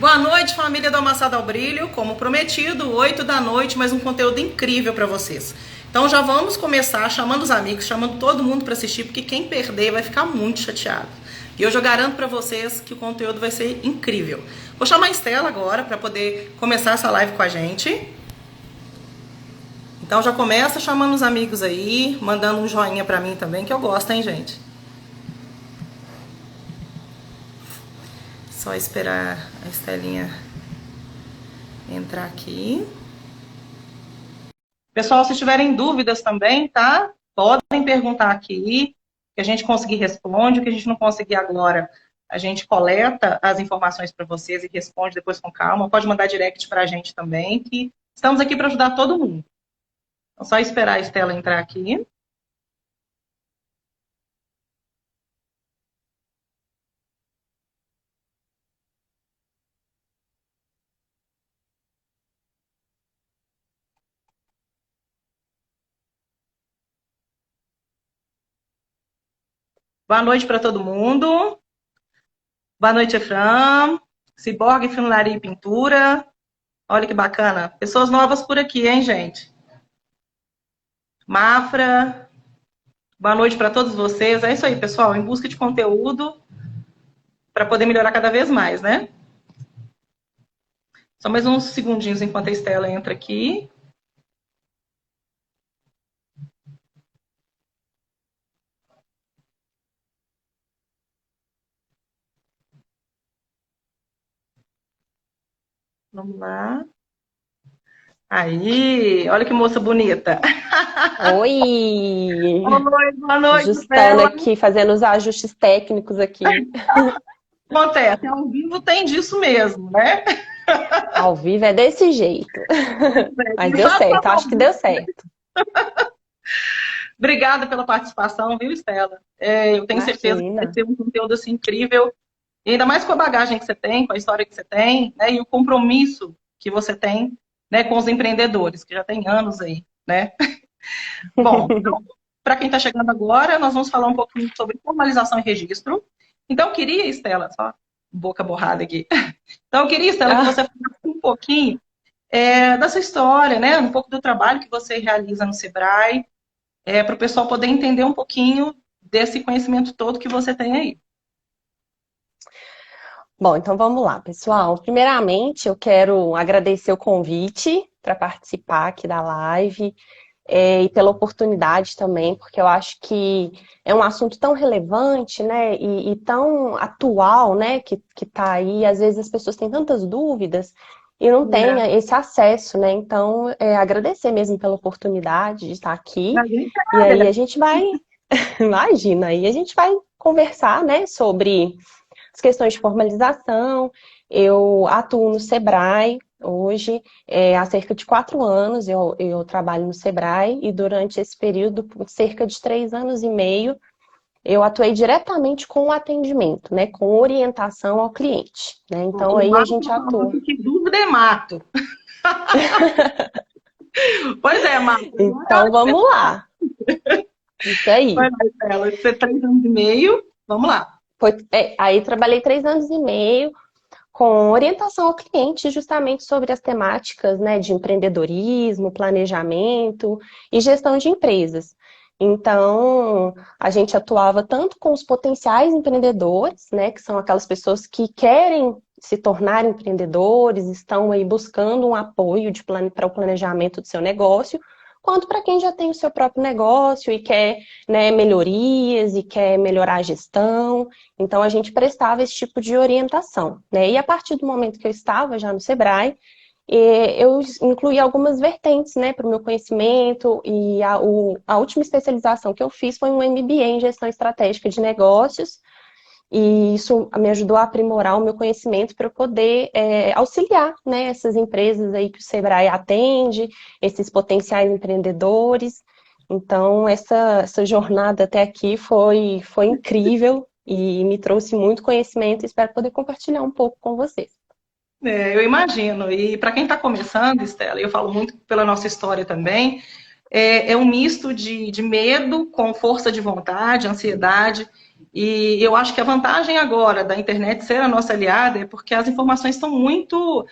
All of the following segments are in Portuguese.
Boa noite, família do Amassado ao Brilho. Como prometido, 8 da noite, mais um conteúdo incrível para vocês. Então já vamos começar chamando os amigos, chamando todo mundo para assistir, porque quem perder vai ficar muito chateado. E hoje eu garanto para vocês que o conteúdo vai ser incrível. Vou chamar a Estela agora para poder começar essa live com a gente. Então já começa chamando os amigos aí, mandando um joinha para mim também, que eu gosto, hein, gente? Só esperar a Estelinha entrar aqui. Pessoal, se tiverem dúvidas também, tá? Podem perguntar aqui, que a gente conseguir responde. O que a gente não conseguir agora, a gente coleta as informações para vocês e responde depois com calma. Pode mandar direct para a gente também, que estamos aqui para ajudar todo mundo. Então, só esperar a Estela entrar aqui. Boa noite para todo mundo. Boa noite, Efram. Ciborgue, Funilaria e Pintura. Olha que bacana. Pessoas novas por aqui, hein, gente? Mafra. Boa noite para todos vocês. É isso aí, pessoal. Em busca de conteúdo para poder melhorar cada vez mais, né? Só mais uns segundinhos enquanto a Estela entra aqui. Vamos lá. Aí, olha que moça bonita. Oi! Boa noite, Ajustando Estela. aqui, fazendo os ajustes técnicos aqui. Acontece, ao vivo tem disso mesmo, né? Ao vivo é desse jeito. Mas deu certo, acho que deu certo. Obrigada pela participação, viu, Estela? Eu tenho certeza que vai Imagina. ser um conteúdo assim, incrível. E ainda mais com a bagagem que você tem, com a história que você tem, né? E o compromisso que você tem, né, com os empreendedores, que já tem anos aí, né? Bom, então, para quem está chegando agora, nós vamos falar um pouquinho sobre formalização e registro. Então, eu queria, Estela, só boca borrada aqui. Então, eu queria, Estela, que você Ah, falasse um pouquinho da sua história, né? Um pouco do trabalho que você realiza no Sebrae, para o pessoal poder entender um pouquinho desse conhecimento todo que você tem aí. bom, então vamos lá, pessoal. Primeiramente, eu quero agradecer o convite para participar aqui da live. E pela oportunidade também, porque eu acho que é um assunto tão relevante, né, e tão atual, né, que tá aí. Às vezes as pessoas têm tantas dúvidas e não têm esse acesso, né, então agradecer mesmo pela oportunidade de estar aqui, A gente e aí a agradece. gente vai, imagina, aí a gente vai conversar, né, sobre as questões de formalização. Eu atuo no Sebrae hoje, há cerca de 4 anos eu trabalho no Sebrae e durante esse período, por cerca de 3 anos e meio, eu atuei diretamente com o atendimento, né, com orientação ao cliente, né? Então O aí a mato gente tá atua. falando que dúvida é mato. Pois é, mato. Então vamos lá. Isso aí. Vai lá, Estela. Você 3 anos e meio. Vamos lá. Aí trabalhei 3 anos e meio com orientação ao cliente justamente sobre as temáticas, né, de empreendedorismo, planejamento e gestão de empresas. Então, a gente atuava tanto com os potenciais empreendedores, né, que são aquelas pessoas que querem se tornar empreendedores, estão aí buscando um apoio para o planejamento do seu negócio, quanto para quem já tem o seu próprio negócio e quer, né, melhorias e quer melhorar a gestão. Então, a gente prestava esse tipo de orientação, né? E a partir do momento que eu estava já no Sebrae, eu incluí algumas vertentes, né, para o meu conhecimento, e a última especialização que eu fiz foi um MBA em Gestão Estratégica de Negócios, e isso me ajudou a aprimorar o meu conhecimento para eu poder auxiliar, né, essas empresas aí que o Sebrae atende, esses potenciais empreendedores. Então, essa jornada até aqui foi incrível e me trouxe muito conhecimento e espero poder compartilhar um pouco com vocês. Eu imagino. E para quem está começando, Estela, eu falo muito pela nossa história também, um misto de medo com força de vontade, ansiedade. E eu acho que a vantagem agora da internet ser a nossa aliada é porque as informações estão muito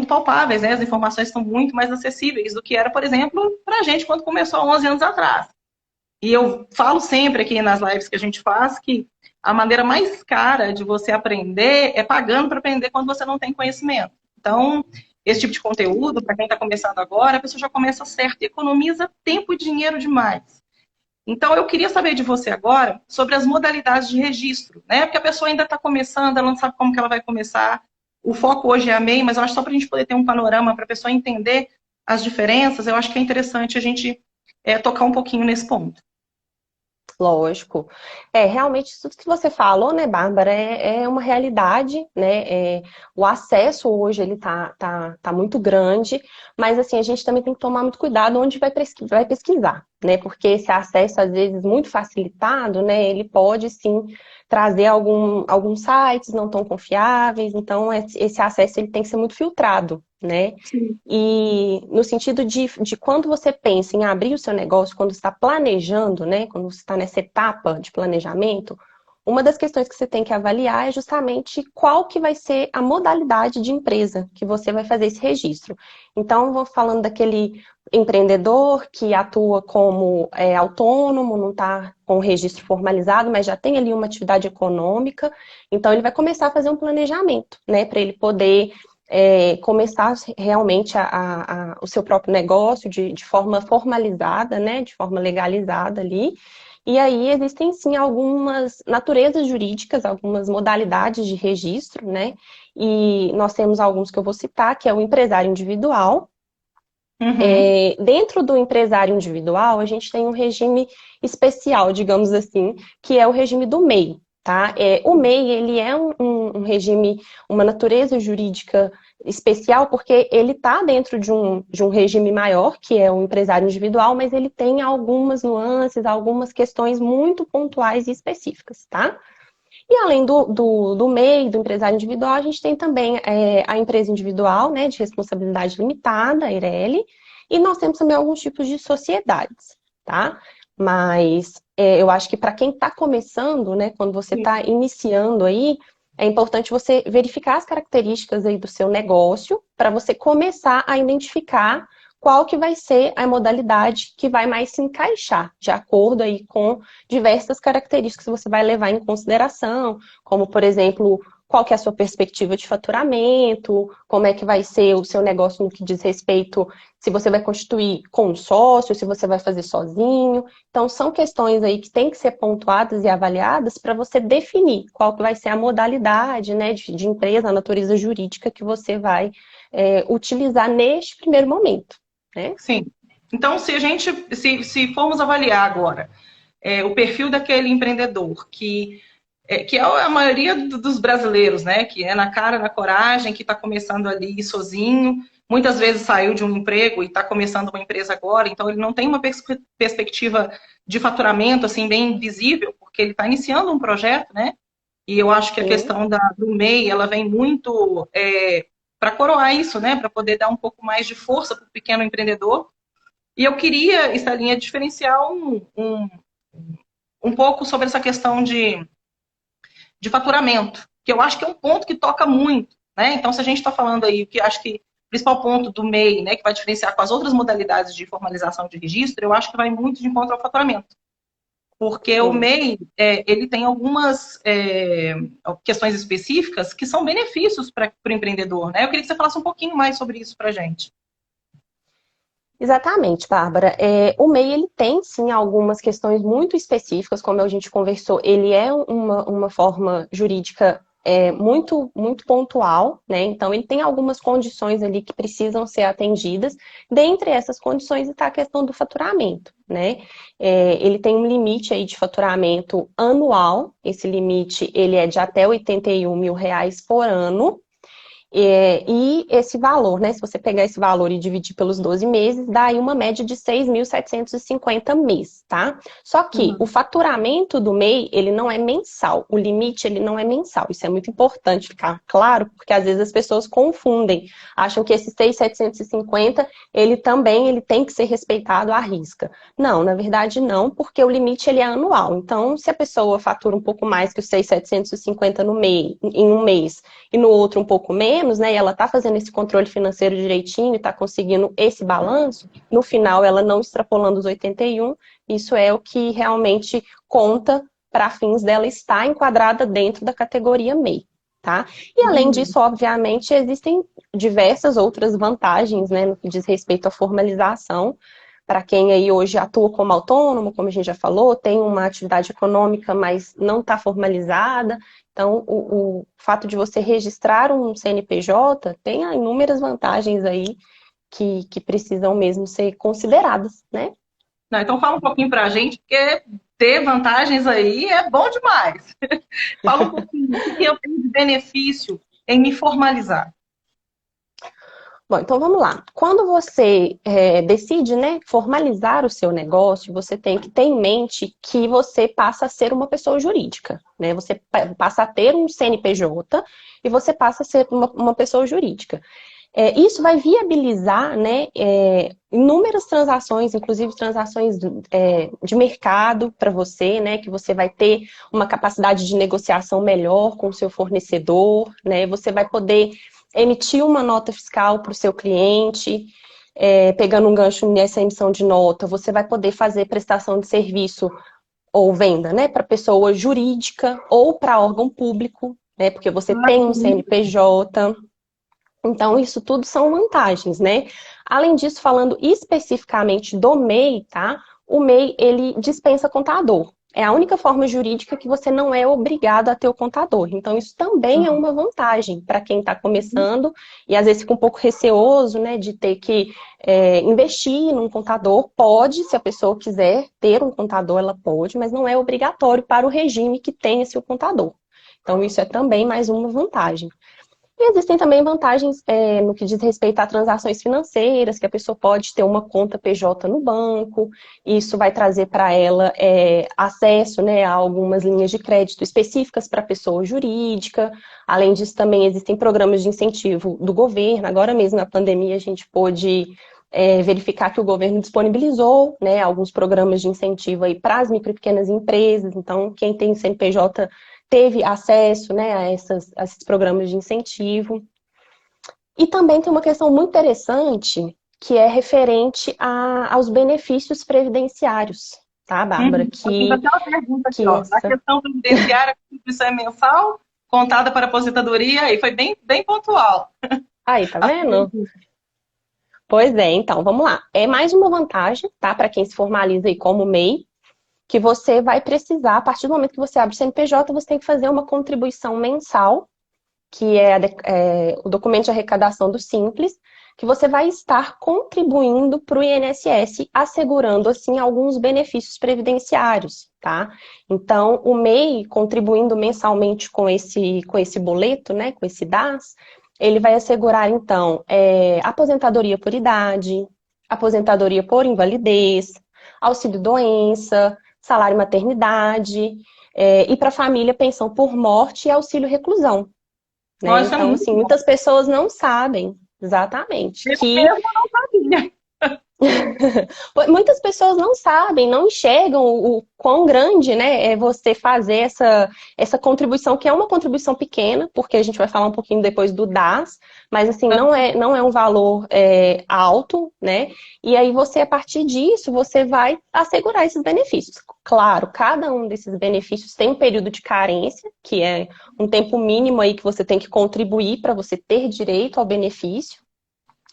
palpáveis, né? As informações estão muito mais acessíveis do que era, por exemplo, para a gente quando começou há 11 anos atrás. E eu falo sempre aqui nas lives que a gente faz que a maneira mais cara de você aprender é pagando para aprender quando você não tem conhecimento. Então, esse tipo de conteúdo, para quem está começando agora, a pessoa já começa certo e economiza tempo e dinheiro demais. Então, eu queria saber de você agora sobre as modalidades de registro, né? Porque a pessoa ainda está começando, ela não sabe como que ela vai começar. O foco hoje é a MEI, mas eu acho que só para a gente poder ter um panorama para a pessoa entender as diferenças, eu acho que é interessante a gente tocar um pouquinho nesse ponto. Lógico. Realmente, isso que você falou, né, Bárbara, é uma realidade, né? O acesso hoje, ele tá muito grande, mas, assim, a gente também tem que tomar muito cuidado onde vai pesquisar, né? Porque esse acesso, às vezes, muito facilitado, né, ele pode, sim, trazer alguns sites não tão confiáveis, então, esse acesso, ele tem que ser muito filtrado, né? Sim. E no sentido de quando você pensa em abrir o seu negócio, quando você está planejando, né? Quando você está nessa etapa de planejamento, uma das questões que você tem que avaliar é justamente qual que vai ser a modalidade de empresa que você vai fazer esse registro. Então, vou falando daquele empreendedor que atua como autônomo, não está com o registro formalizado, mas já tem ali uma atividade econômica. Então, ele vai começar a fazer um planejamento, né? Para ele poder começar realmente o seu próprio negócio de forma formalizada, né, de forma legalizada ali. E aí existem sim algumas naturezas jurídicas, algumas modalidades de registro, né? E nós temos alguns que eu vou citar, que é o empresário individual. Uhum. Dentro do empresário individual, a gente tem um regime especial, digamos assim, que é o regime do MEI, tá? O MEI, ele é um regime, uma natureza jurídica especial, porque ele está dentro de um regime maior, que é o empresário individual, mas ele tem algumas nuances, algumas questões muito pontuais e específicas, tá? E além do MEI, do empresário individual, a gente tem também a empresa individual, né, de responsabilidade limitada, a EIRELI, e nós temos também alguns tipos de sociedades, tá? Mas eu acho que para quem está começando, né, quando você está iniciando aí, é importante você verificar as características aí do seu negócio para você começar a identificar qual que vai ser a modalidade que vai mais se encaixar, de acordo aí com diversas características que você vai levar em consideração, como, por exemplo, qual que é a sua perspectiva de faturamento, como é que vai ser o seu negócio no que diz respeito, se você vai constituir com um sócio, se você vai fazer sozinho. Então, são questões aí que têm que ser pontuadas e avaliadas para você definir qual que vai ser a modalidade, né, de empresa, a natureza jurídica que você vai utilizar neste primeiro momento, né? Sim. Então, se formos avaliar agora o perfil daquele empreendedor que é a maioria dos brasileiros, né? Que é na cara, na coragem, que está começando ali sozinho, muitas vezes saiu de um emprego e está começando uma empresa agora, então ele não tem uma perspectiva de faturamento assim bem visível, porque ele está iniciando um projeto, né? E eu acho que a Sim. questão do MEI, ela vem muito para coroar isso, né? Para poder dar um pouco mais de força para o pequeno empreendedor. E eu queria, Estelinha, diferenciar um pouco sobre essa questão de faturamento, que eu acho que é um ponto que toca muito, né? Então, se a gente está falando aí, o que acho que o principal ponto do MEI, né, que vai diferenciar com as outras modalidades de formalização de registro, eu acho que vai muito de encontro ao faturamento. Porque o Sim. MEI, ele tem algumas questões específicas que são benefícios para o empreendedor, né? Eu queria que você falasse um pouquinho mais sobre isso para a gente. Exatamente, Bárbara. O MEI, ele tem, sim, algumas questões muito específicas, como a gente conversou, ele é uma forma jurídica muito, muito pontual, né? Então, ele tem algumas condições ali que precisam ser atendidas. Dentre essas condições está a questão do faturamento, né? Ele tem um limite aí de faturamento anual, esse limite, ele é de até R$ 81 mil por ano, E esse valor, né? Se você pegar esse valor e dividir pelos 12 meses, dá aí uma média de 6.750 mês, tá? Só que o Uhum. faturamento do MEI, ele não é mensal. O limite, ele não é mensal. Isso é muito importante ficar claro, porque às vezes as pessoas confundem. Acham que esse 6.750, ele tem que ser respeitado à risca. Não, na verdade não, porque o limite, ele é anual. Então, se a pessoa fatura um pouco mais que os 6.750 no mês, em um mês, e no outro um pouco menos, né? E ela está fazendo esse controle financeiro direitinho e está conseguindo esse balanço, no final ela não extrapolando os 81, isso é o que realmente conta para fins dela estar enquadrada dentro da categoria MEI. Tá? E além Entendi. disso, obviamente, existem diversas outras vantagens, né, no que diz respeito à formalização, para quem aí hoje atua como autônomo, como a gente já falou, tem uma atividade econômica, mas não está formalizada. Então, o fato de você registrar um CNPJ tem inúmeras vantagens aí que precisam mesmo ser consideradas, né? Não, então fala um pouquinho para a gente, porque ter vantagens aí é bom demais. Fala um pouquinho, o que eu tenho de benefício em me formalizar? Bom, então vamos lá. Quando você decide, né, formalizar o seu negócio, você tem que ter em mente que você passa a ser uma pessoa jurídica, né? Você passa a ter um CNPJ e você passa a ser uma pessoa jurídica. Isso vai viabilizar, né, inúmeras transações, inclusive transações de mercado para você, né, que você vai ter uma capacidade de negociação melhor com o seu fornecedor, né, você vai poder emitir uma nota fiscal para o seu cliente, pegando um gancho nessa emissão de nota, você vai poder fazer prestação de serviço ou venda, né, para pessoa jurídica ou para órgão público, né, porque você Ah, tem que um bonito. CNPJ. Então, isso tudo são vantagens, né? Além disso, falando especificamente do MEI, tá? O MEI, ele dispensa contador. É a única forma jurídica que você não é obrigado a ter o contador. Então, isso também é uma vantagem para quem está começando e às vezes fica um pouco receoso, né, de ter que investir num contador. Pode, se a pessoa quiser ter um contador, ela pode, mas não é obrigatório para o regime que tem esse contador. Então, isso é também mais uma vantagem. E existem também vantagens no que diz respeito a transações financeiras, que a pessoa pode ter uma conta PJ no banco, e isso vai trazer para ela acesso, né, a algumas linhas de crédito específicas para a pessoa jurídica. Além disso, também existem programas de incentivo do governo. Agora mesmo, na pandemia, a gente pôde verificar que o governo disponibilizou, né, alguns programas de incentivo aí para as micro e pequenas empresas. Então, quem tem CNPJ teve acesso, né, a esses programas de incentivo. E também tem uma questão muito interessante que é referente aos benefícios previdenciários, tá, Bárbara? Eu fiz até uma pergunta aqui, Que ó. A essa... questão previdenciária, a contribuição é mensal, contada para aposentadoria, e foi bem, bem pontual. Aí, tá A vendo? Pois é, então, vamos lá. É mais uma vantagem, tá, para quem se formaliza aí como MEI, que você vai precisar, a partir do momento que você abre o CNPJ, você tem que fazer uma contribuição mensal, que é o documento de arrecadação do Simples, que você vai estar contribuindo para o INSS, assegurando, assim, alguns benefícios previdenciários, tá? Então, o MEI, contribuindo mensalmente com esse boleto, né, com esse DAS, ele vai assegurar, então, aposentadoria por idade, aposentadoria por invalidez, auxílio-doença, salário maternidade, e para a família, pensão por morte e auxílio reclusão, né? Nossa, é Então, muito assim, bom. muitas pessoas não sabem exatamente Eu que mesmo não sabia. muitas pessoas não sabem, não enxergam o quão grande, né, é você fazer essa contribuição, que é uma contribuição pequena, porque a gente vai falar um pouquinho depois do DAS, mas assim, não é um valor alto, né? E aí você, a partir disso, você vai assegurar esses benefícios. Claro, cada um desses benefícios tem um período de carência, que é um tempo mínimo aí que você tem que contribuir para você ter direito ao benefício.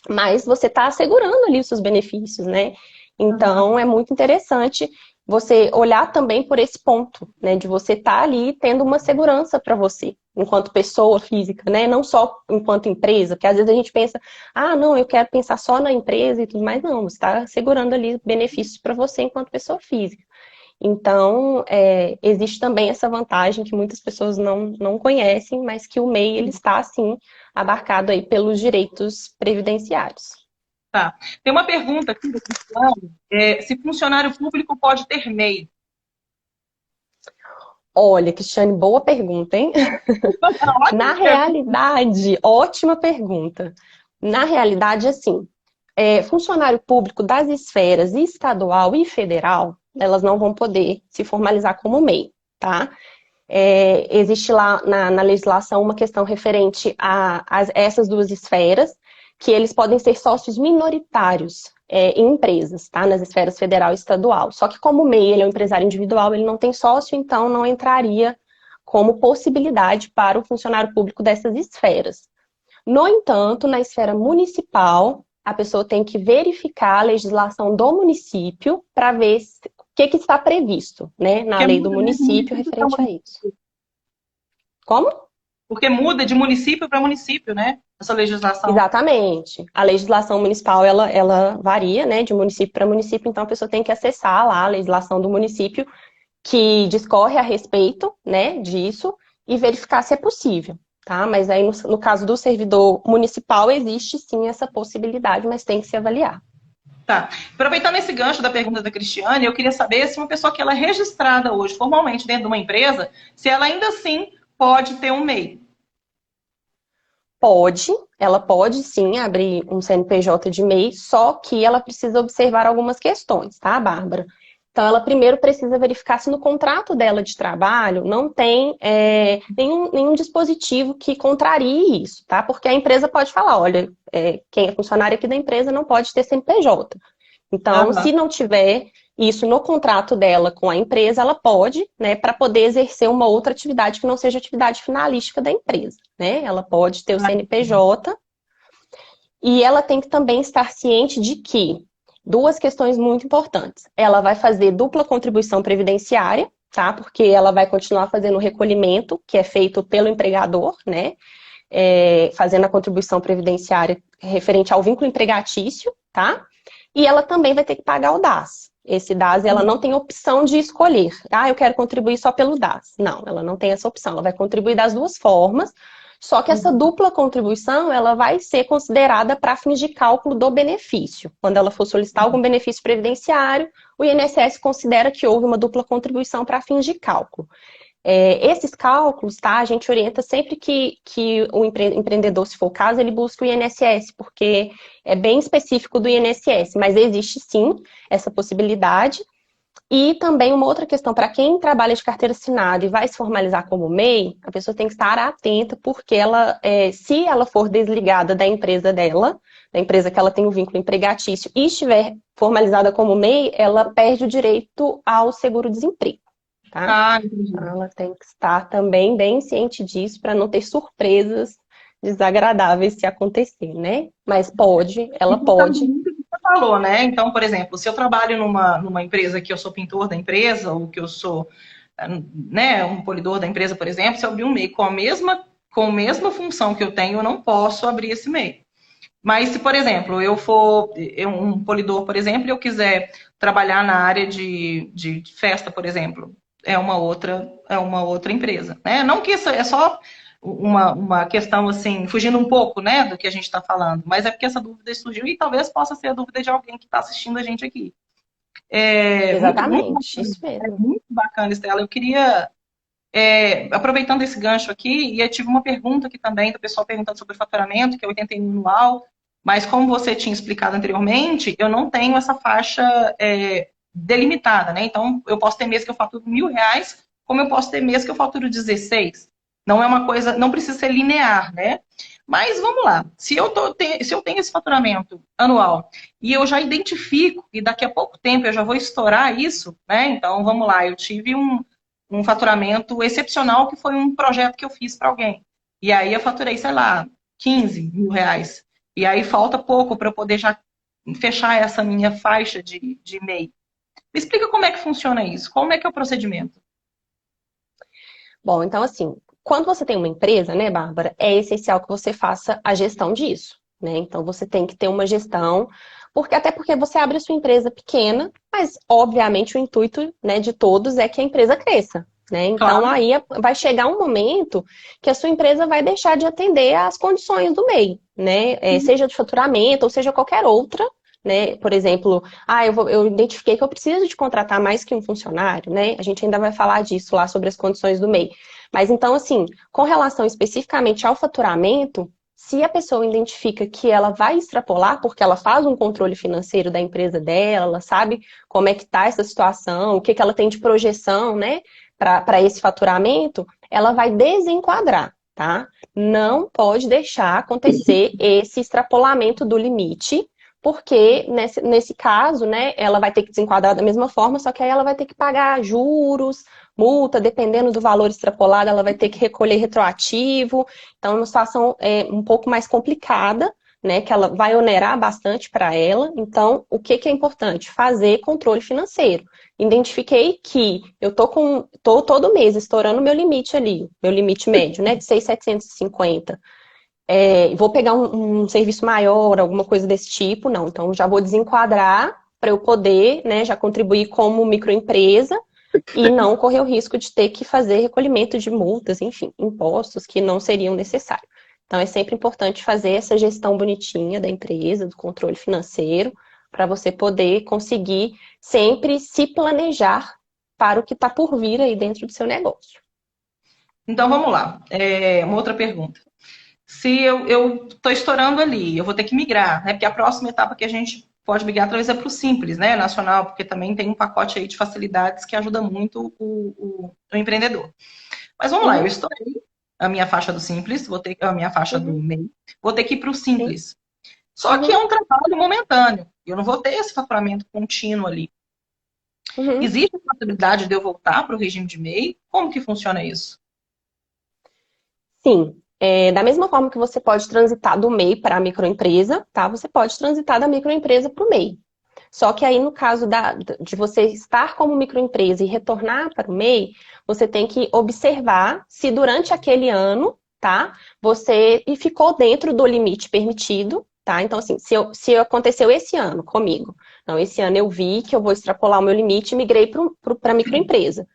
Mas você está assegurando ali os seus benefícios, né? Uhum. Então, é muito interessante você olhar também por esse ponto, né? De você estar ali tendo uma segurança para você, enquanto pessoa física, né? Não só enquanto empresa, porque às vezes a gente pensa, ah, não, eu quero pensar só na empresa e tudo mais. Não, você está assegurando ali benefícios para você enquanto pessoa física. Então, existe também essa vantagem que muitas pessoas não conhecem, mas que o MEI ele está, sim, abarcado aí pelos direitos previdenciários. Tá. Tem uma pergunta aqui do Cristiano, se funcionário público pode ter MEI? Olha, Cristiane, boa pergunta, hein? Na Ótima pergunta. realidade, ótima pergunta. Na realidade, assim, funcionário público das esferas estadual e federal, elas não vão poder se formalizar como MEI, tá? Existe lá na legislação uma questão referente a essas duas esferas, que eles podem ser sócios minoritários em empresas, tá? Nas esferas federal e estadual. Só que como o MEI ele é um empresário individual, ele não tem sócio, então não entraria como possibilidade para o funcionário público dessas esferas. No entanto, na esfera municipal, a pessoa tem que verificar a legislação do município para ver o que está previsto, né, na Porque lei do muda, né, de município município para referente a isso. município. Como? Porque muda de município para município, né? Essa legislação. Exatamente. A legislação municipal, ela varia, né, de município para município, então a pessoa tem que acessar lá a legislação do município que discorre a respeito, né, disso e verificar se é possível, tá? Mas aí, no caso do servidor municipal, existe sim essa possibilidade, mas tem que se avaliar. Tá. Aproveitando esse gancho da pergunta da Cristiane, eu queria saber se uma pessoa que ela é registrada hoje formalmente dentro de uma empresa, se ela ainda assim pode ter um MEI. Ela pode sim abrir um CNPJ de MEI, só que ela precisa observar algumas questões, tá, Bárbara? Então, ela primeiro precisa verificar se no contrato dela de trabalho não tem nenhum dispositivo que contrarie isso, tá? Porque a empresa pode falar, olha, quem é funcionário aqui da empresa não pode ter CNPJ. Então, Aham. se não tiver isso no contrato dela com a empresa, ela pode, né, para poder exercer uma outra atividade que não seja atividade finalística da empresa, né? Ela pode ter o CNPJ e ela tem que também estar ciente de que duas questões muito importantes. Ela vai fazer dupla contribuição previdenciária, tá? Porque ela vai continuar fazendo o recolhimento, que é feito pelo empregador, né? Fazendo a contribuição previdenciária referente ao vínculo empregatício, tá? E ela também vai ter que pagar o DAS. Esse DAS, ela não tem opção de escolher. Ah, eu quero contribuir só pelo DAS. Não, ela não tem essa opção. Ela vai contribuir das duas formas, só que essa dupla contribuição, ela vai ser considerada para fins de cálculo do benefício. Quando ela for solicitar algum benefício previdenciário, o INSS considera que houve uma dupla contribuição para fins de cálculo. Esses cálculos, tá? A gente orienta sempre que o empreendedor, se for o caso, ele busque o INSS, porque é bem específico do INSS, mas existe sim essa possibilidade. E também uma outra questão, para quem trabalha de carteira assinada e vai se formalizar como MEI, a pessoa tem que estar atenta, porque se ela for desligada da empresa dela, da empresa que ela tem o vínculo empregatício, e estiver formalizada como MEI, ela perde o direito ao seguro-desemprego. Tá? Ah, entendi. Então, ela tem que estar também bem ciente disso para não ter surpresas desagradáveis se acontecer, né? Mas ela Importando pode. muito o que você falou, né? Então, por exemplo, se eu trabalho numa empresa que eu sou pintor da empresa, ou que eu sou, né, um polidor da empresa, por exemplo, se eu abrir um MEI com a mesma função que eu tenho, eu não posso abrir esse MEI. Mas se, por exemplo, eu for um polidor, por exemplo, e eu quiser trabalhar na área de festa, por exemplo, é uma outra empresa, né? Não que isso é só uma questão assim, fugindo um pouco, né, do que a gente está falando, mas é porque essa dúvida surgiu e talvez possa ser a dúvida de alguém que está assistindo a gente aqui. Muito, muito Exatamente, bacana, isso mesmo. muito bacana, Estela. Eu queria, aproveitando esse gancho aqui, e eu tive uma pergunta aqui também do pessoal perguntando sobre o faturamento, que é 81 anual, mas como você tinha explicado anteriormente, eu não tenho essa faixa delimitada, né? Então, eu posso ter mês que eu faturo R$ 1.000, como eu posso ter mês que eu faturo 16. Não é uma coisa, não precisa ser linear, né? Mas vamos lá, se eu tenho esse faturamento anual e eu já identifico e daqui a pouco tempo eu já vou estourar isso, né? Então vamos lá, eu tive um faturamento excepcional que foi um projeto que eu fiz para alguém. E aí eu faturei, sei lá, R$ 15.000. E aí falta pouco para eu poder já fechar essa minha faixa de MEI. Me explica como é que funciona isso, como é que é o procedimento. Bom, então assim, quando você tem uma empresa, né, Bárbara, é essencial que você faça a gestão disso, né? Então você tem que ter uma gestão Porque, até porque você abre a sua empresa pequena, mas, obviamente, o intuito, né, de todos é que a empresa cresça. Né? Então, Claro. aí vai chegar um momento que a sua empresa vai deixar de atender às condições do MEI, né? Seja de faturamento ou seja qualquer outra, né? Por exemplo, eu identifiquei que eu preciso de contratar mais que um funcionário, né? A gente ainda vai falar disso lá sobre as condições do MEI. Mas então, assim, com relação especificamente ao faturamento, se a pessoa identifica que ela vai extrapolar, porque ela faz um controle financeiro da empresa dela, ela sabe como é que está essa situação, o que, que ela tem de projeção, né, para esse faturamento, ela vai desenquadrar, tá? Não pode deixar acontecer esse extrapolamento do limite, porque nesse caso, né, ela vai ter que desenquadrar da mesma forma, só que aí ela vai ter que pagar juros, multa, dependendo do valor extrapolado, ela vai ter que recolher retroativo. Então, é uma situação um pouco mais complicada, né? Que ela vai onerar bastante para ela. Então, o que é importante? Fazer controle financeiro. Identifiquei que eu tô todo mês estourando meu limite ali, meu limite médio, né? De 6.750. Vou pegar um serviço maior, alguma coisa desse tipo, não. Então, já vou desenquadrar para eu poder, né, já contribuir como microempresa e não correr o risco de ter que fazer recolhimento de multas, enfim, impostos que não seriam necessários. Então, é sempre importante fazer essa gestão bonitinha da empresa, do controle financeiro, para você poder conseguir sempre se planejar para o que está por vir aí dentro do seu negócio. Então vamos lá. Uma outra pergunta. Se eu estou estourando ali, eu vou ter que migrar, né? Porque a próxima etapa que a gente pode migrar talvez é para o Simples, né? Nacional, porque também tem um pacote aí de facilidades que ajuda muito o empreendedor. Mas vamos lá, eu Uhum, estourei a minha faixa do Simples, vou ter a minha faixa do uhum, MEI, vou ter que ir para o sim, Simples. Só que é uhum, um trabalho momentâneo. Eu não vou ter esse faturamento contínuo ali. uhum. Existe a possibilidade de eu voltar para o regime de MEI? Como que funciona isso? Sim. Da mesma forma que você pode transitar do MEI para a microempresa, tá? Você pode transitar da microempresa para o MEI. Só que aí, no caso de você estar como microempresa e retornar para o MEI, você tem que observar se durante aquele ano, tá? Você ficou dentro do limite permitido, tá? Então, assim, se aconteceu esse ano comigo, não, esse ano eu vi que eu vou extrapolar o meu limite e migrei para a microempresa.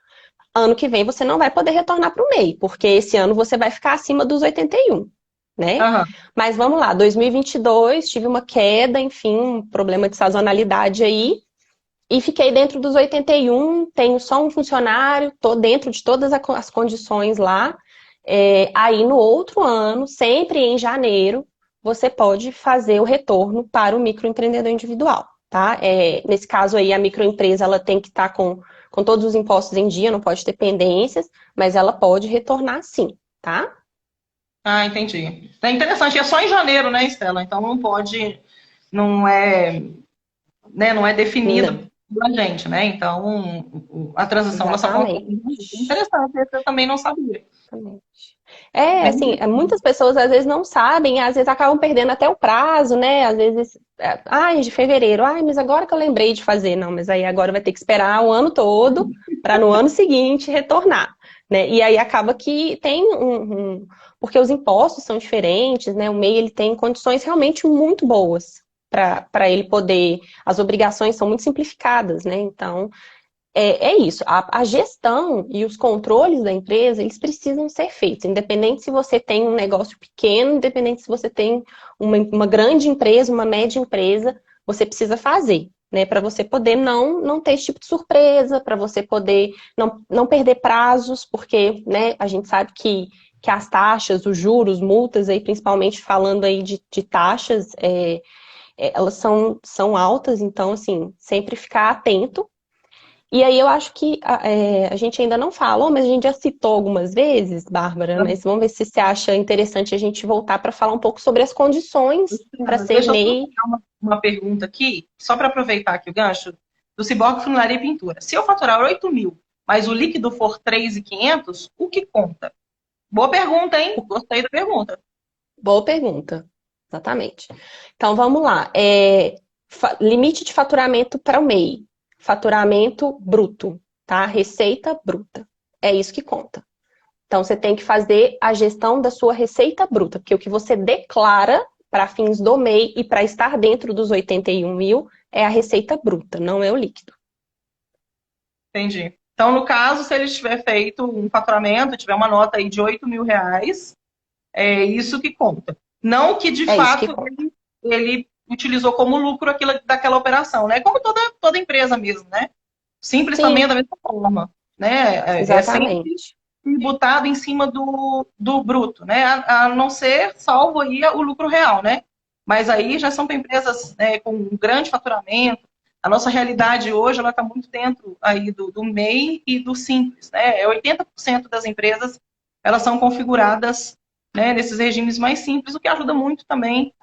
Ano que vem você não vai poder retornar para o MEI, porque esse ano você vai ficar acima dos 81, né? Aham. Mas vamos lá, 2022 tive uma queda, enfim, um problema de sazonalidade aí, e fiquei dentro dos 81, tenho só um funcionário, tô dentro de todas as condições lá. Aí no outro ano, sempre em janeiro, você pode fazer o retorno para o microempreendedor individual, tá? Nesse caso aí, a microempresa ela tem que estar com todos os impostos em dia, não pode ter pendências, mas ela pode retornar sim, tá? Ah, entendi. É interessante, é só em janeiro, né, Estela? Então não pode, não é, né, não é definido Não, pela gente, né? Então a transição ela só acontece exatamente. em janeiro. Interessante, esse eu também não sabia. Exatamente. Bem Assim, muitas pessoas às vezes não sabem, às vezes acabam perdendo até o prazo, né? Às vezes, de fevereiro, mas agora que eu lembrei de fazer, não, mas aí agora vai ter que esperar o ano todo para no ano seguinte retornar, né? E aí acaba que tem porque os impostos são diferentes, né? O MEI ele tem condições realmente muito boas para ele poder, as obrigações são muito simplificadas, né? Então, isso. A gestão e os controles da empresa, eles precisam ser feitos, independente se você tem um negócio pequeno, independente se você tem uma grande empresa, uma média empresa, você precisa fazer, né? Para você poder não ter esse tipo de surpresa, para você poder não perder prazos, porque, né, a gente sabe que as taxas, os juros, multas, aí, principalmente falando aí de taxas, elas são altas, então, assim, sempre ficar atento. E aí eu acho que a gente ainda não falou, mas a gente já citou algumas vezes, Bárbara, mas vamos ver se você acha interessante a gente voltar para falar um pouco sobre as condições para ser Deixa eu só MEI. pegar uma pergunta aqui, só para aproveitar aqui o gancho, do Ciborgue Funilaria e Pintura. Se eu faturar 8.000, mas o líquido for 3.500, o que conta? Boa pergunta, hein? Gostei da pergunta. Boa pergunta, exatamente. Então vamos lá. Limite de faturamento para o MEI. Faturamento bruto, tá? Receita bruta. É isso que conta. Então, você tem que fazer a gestão da sua receita bruta, porque o que você declara para fins do MEI e para estar dentro dos 81 mil, é a receita bruta, não é o líquido. Entendi. Então, no caso, se ele tiver feito um faturamento, tiver uma nota aí de R$ 8.000, é isso que conta. Não que, de É isso que fato, conta. ele utilizou como lucro aquilo, daquela operação, né? Como toda empresa mesmo, né? Simples também é Sim, da mesma forma, né? É sempre exatamente. tributado em cima do bruto, né? A não ser salvo aí o lucro real, né? Mas aí já são para empresas, né, com um grande faturamento. A nossa realidade hoje ela está muito dentro aí do MEI e do Simples, né? 80% das empresas elas são configuradas, né, nesses regimes mais simples, o que ajuda muito também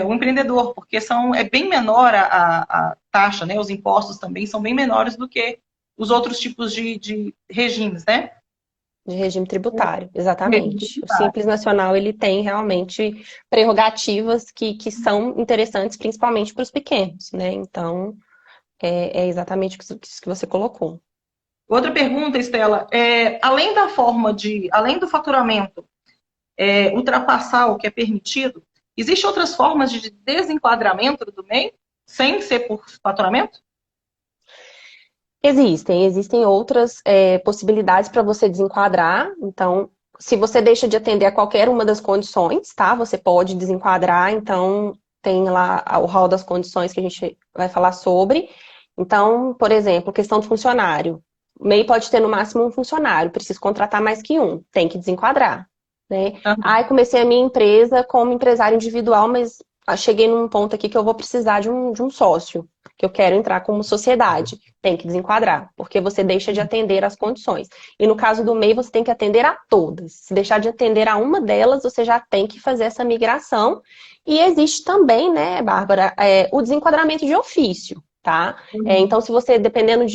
o empreendedor, porque é bem menor a taxa, né? Os impostos também são bem menores do que os outros tipos de regimes, né? De regime tributário, Regime exatamente. O tributário. Simples Nacional, ele tem realmente prerrogativas que são interessantes, principalmente para os pequenos, né? Então, é exatamente isso que você colocou. Outra pergunta, Estela, além do faturamento ultrapassar o que é permitido, existem outras formas de desenquadramento do MEI sem ser por faturamento? Existem outras possibilidades para você desenquadrar. Então, se você deixa de atender a qualquer uma das condições, tá? Você pode desenquadrar. Então, tem lá o rol das condições que a gente vai falar sobre. Então, por exemplo, questão do funcionário. O MEI pode ter no máximo um funcionário, preciso contratar mais que um, tem que desenquadrar, né? Uhum. Comecei a minha empresa como empresário individual, mas cheguei num ponto aqui que eu vou precisar de um sócio, que eu quero entrar como sociedade. Tem que desenquadrar, porque você deixa de atender as condições. E no caso do MEI, você tem que atender a todas. Se deixar de atender a uma delas, você já tem que fazer essa migração. E existe também, né, Bárbara, o desenquadramento de ofício. Tá? Então, se você, dependendo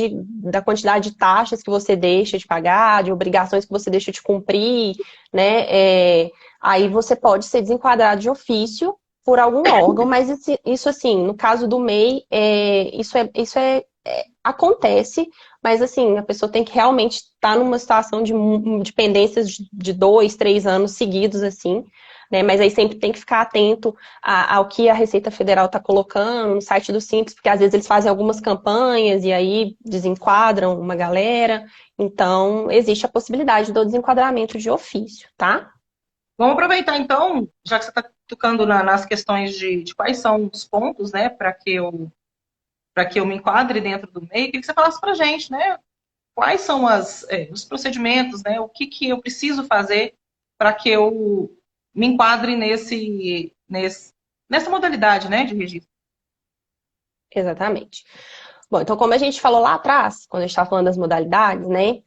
da quantidade de taxas que você deixa de pagar, de obrigações que você deixa de cumprir, né, aí você pode ser desenquadrado de ofício por algum órgão, mas isso assim, no caso do MEI, acontece, mas assim, a pessoa tem que realmente estar numa situação de pendências de 2, 3 anos seguidos, assim, né? Mas aí sempre tem que ficar atento ao que a Receita Federal está colocando no site do Simples, porque às vezes eles fazem algumas campanhas e aí desenquadram uma galera. Então, existe a possibilidade do desenquadramento de ofício, tá? Vamos aproveitar, então, já que você está tocando nas questões de quais são os pontos, né, para que eu me enquadre dentro do MEI, queria que você falasse para a gente, né, quais são os procedimentos, né, o que eu preciso fazer para que eu me enquadre nessa modalidade, né, de registro. Exatamente. Bom, então, como a gente falou lá atrás, quando a gente estava falando das modalidades, né?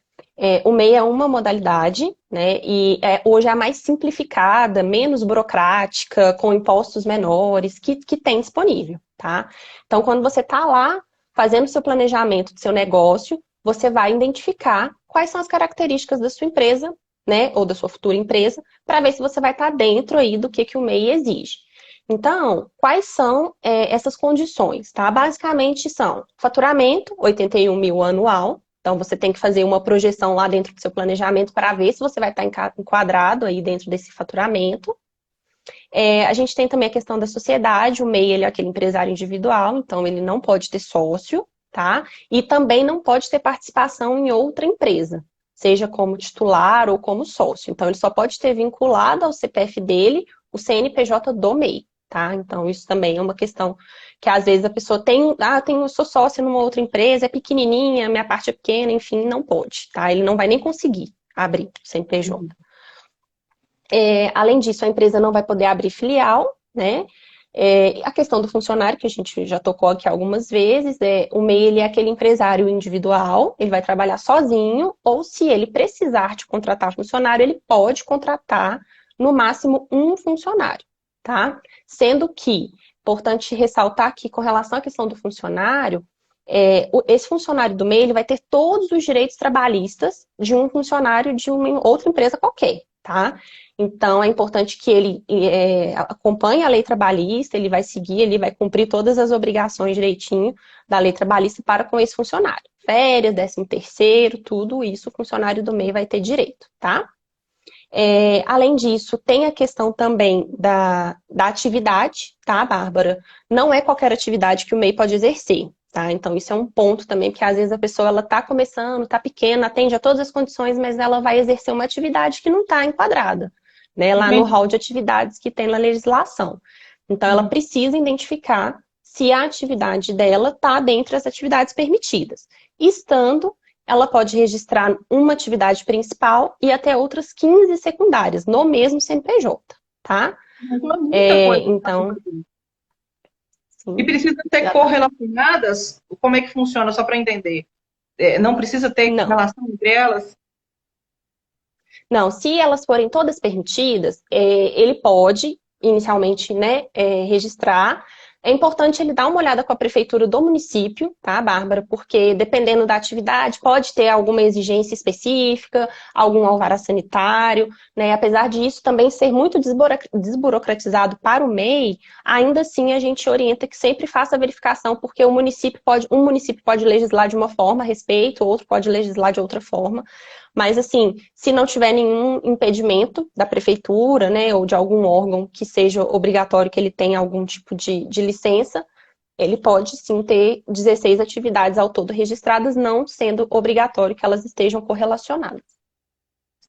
O MEI é uma modalidade, né? E hoje é a mais simplificada, menos burocrática, com impostos menores, que tem disponível, tá? Então, quando você está lá fazendo seu planejamento do seu negócio, você vai identificar quais são as características da sua empresa, né? Ou da sua futura empresa, para ver se você vai estar dentro aí do que o MEI exige. Então, quais são essas condições, tá? Basicamente são faturamento, 81 mil anual. Então, você tem que fazer uma projeção lá dentro do seu planejamento para ver se você vai estar enquadrado aí dentro desse faturamento. A gente tem também a questão da sociedade. O MEI, ele é aquele empresário individual, então ele não pode ter sócio, tá? E também não pode ter participação em outra empresa, seja como titular ou como sócio. Então, ele só pode ter vinculado ao CPF dele o CNPJ do MEI. Tá? Então, isso também é uma questão que às vezes a pessoa eu sou sócia numa outra empresa, é pequenininha, minha parte é pequena, enfim, não pode, tá? Ele não vai nem conseguir abrir o CNPJ. Além disso, a empresa não vai poder abrir filial, né? A questão do funcionário, que a gente já tocou aqui algumas vezes, o MEI ele é aquele empresário individual, ele vai trabalhar sozinho, ou se ele precisar de contratar funcionário, ele pode contratar no máximo um funcionário, tá? Sendo que, importante ressaltar aqui com relação à questão do funcionário, esse funcionário do MEI ele vai ter todos os direitos trabalhistas de um funcionário de uma outra empresa qualquer, tá? Então, é importante que ele acompanhe a lei trabalhista, ele vai seguir, ele vai cumprir todas as obrigações direitinho da lei trabalhista para com esse funcionário. Férias, 13º, tudo isso o funcionário do MEI vai ter direito, tá? Além disso, tem a questão também da atividade, tá, Bárbara? Não é qualquer atividade que o MEI pode exercer, tá? Então, isso é um ponto também, porque às vezes a pessoa ela tá começando, tá pequena, atende a todas as condições, mas ela vai exercer uma atividade que não está enquadrada, né? Lá no Entendi. rol de atividades que tem na legislação. Então, ela Hum. precisa identificar se a atividade dela está dentre as atividades permitidas. Estando, ela pode registrar uma atividade principal e até outras 15 secundárias, no mesmo CNPJ, tá? Então, é muita coisa pra Então, fazer. E sim, precisa ter exatamente. correlacionadas? Como é que funciona, só para entender? Não precisa ter Não, relação entre elas? não, se elas forem todas permitidas, ele pode, inicialmente, né, registrar. É importante ele dar uma olhada com a prefeitura do município, tá, Bárbara? Porque dependendo da atividade, pode ter alguma exigência específica, algum alvará sanitário, né? Apesar disso também ser muito desburocratizado para o MEI, ainda assim a gente orienta que sempre faça a verificação, porque um município pode legislar de uma forma a respeito, outro pode legislar de outra forma. Mas, assim, se não tiver nenhum impedimento da prefeitura, né, ou de algum órgão que seja obrigatório que ele tenha algum tipo de licença, ele pode sim ter 16 atividades ao todo registradas, não sendo obrigatório que elas estejam correlacionadas.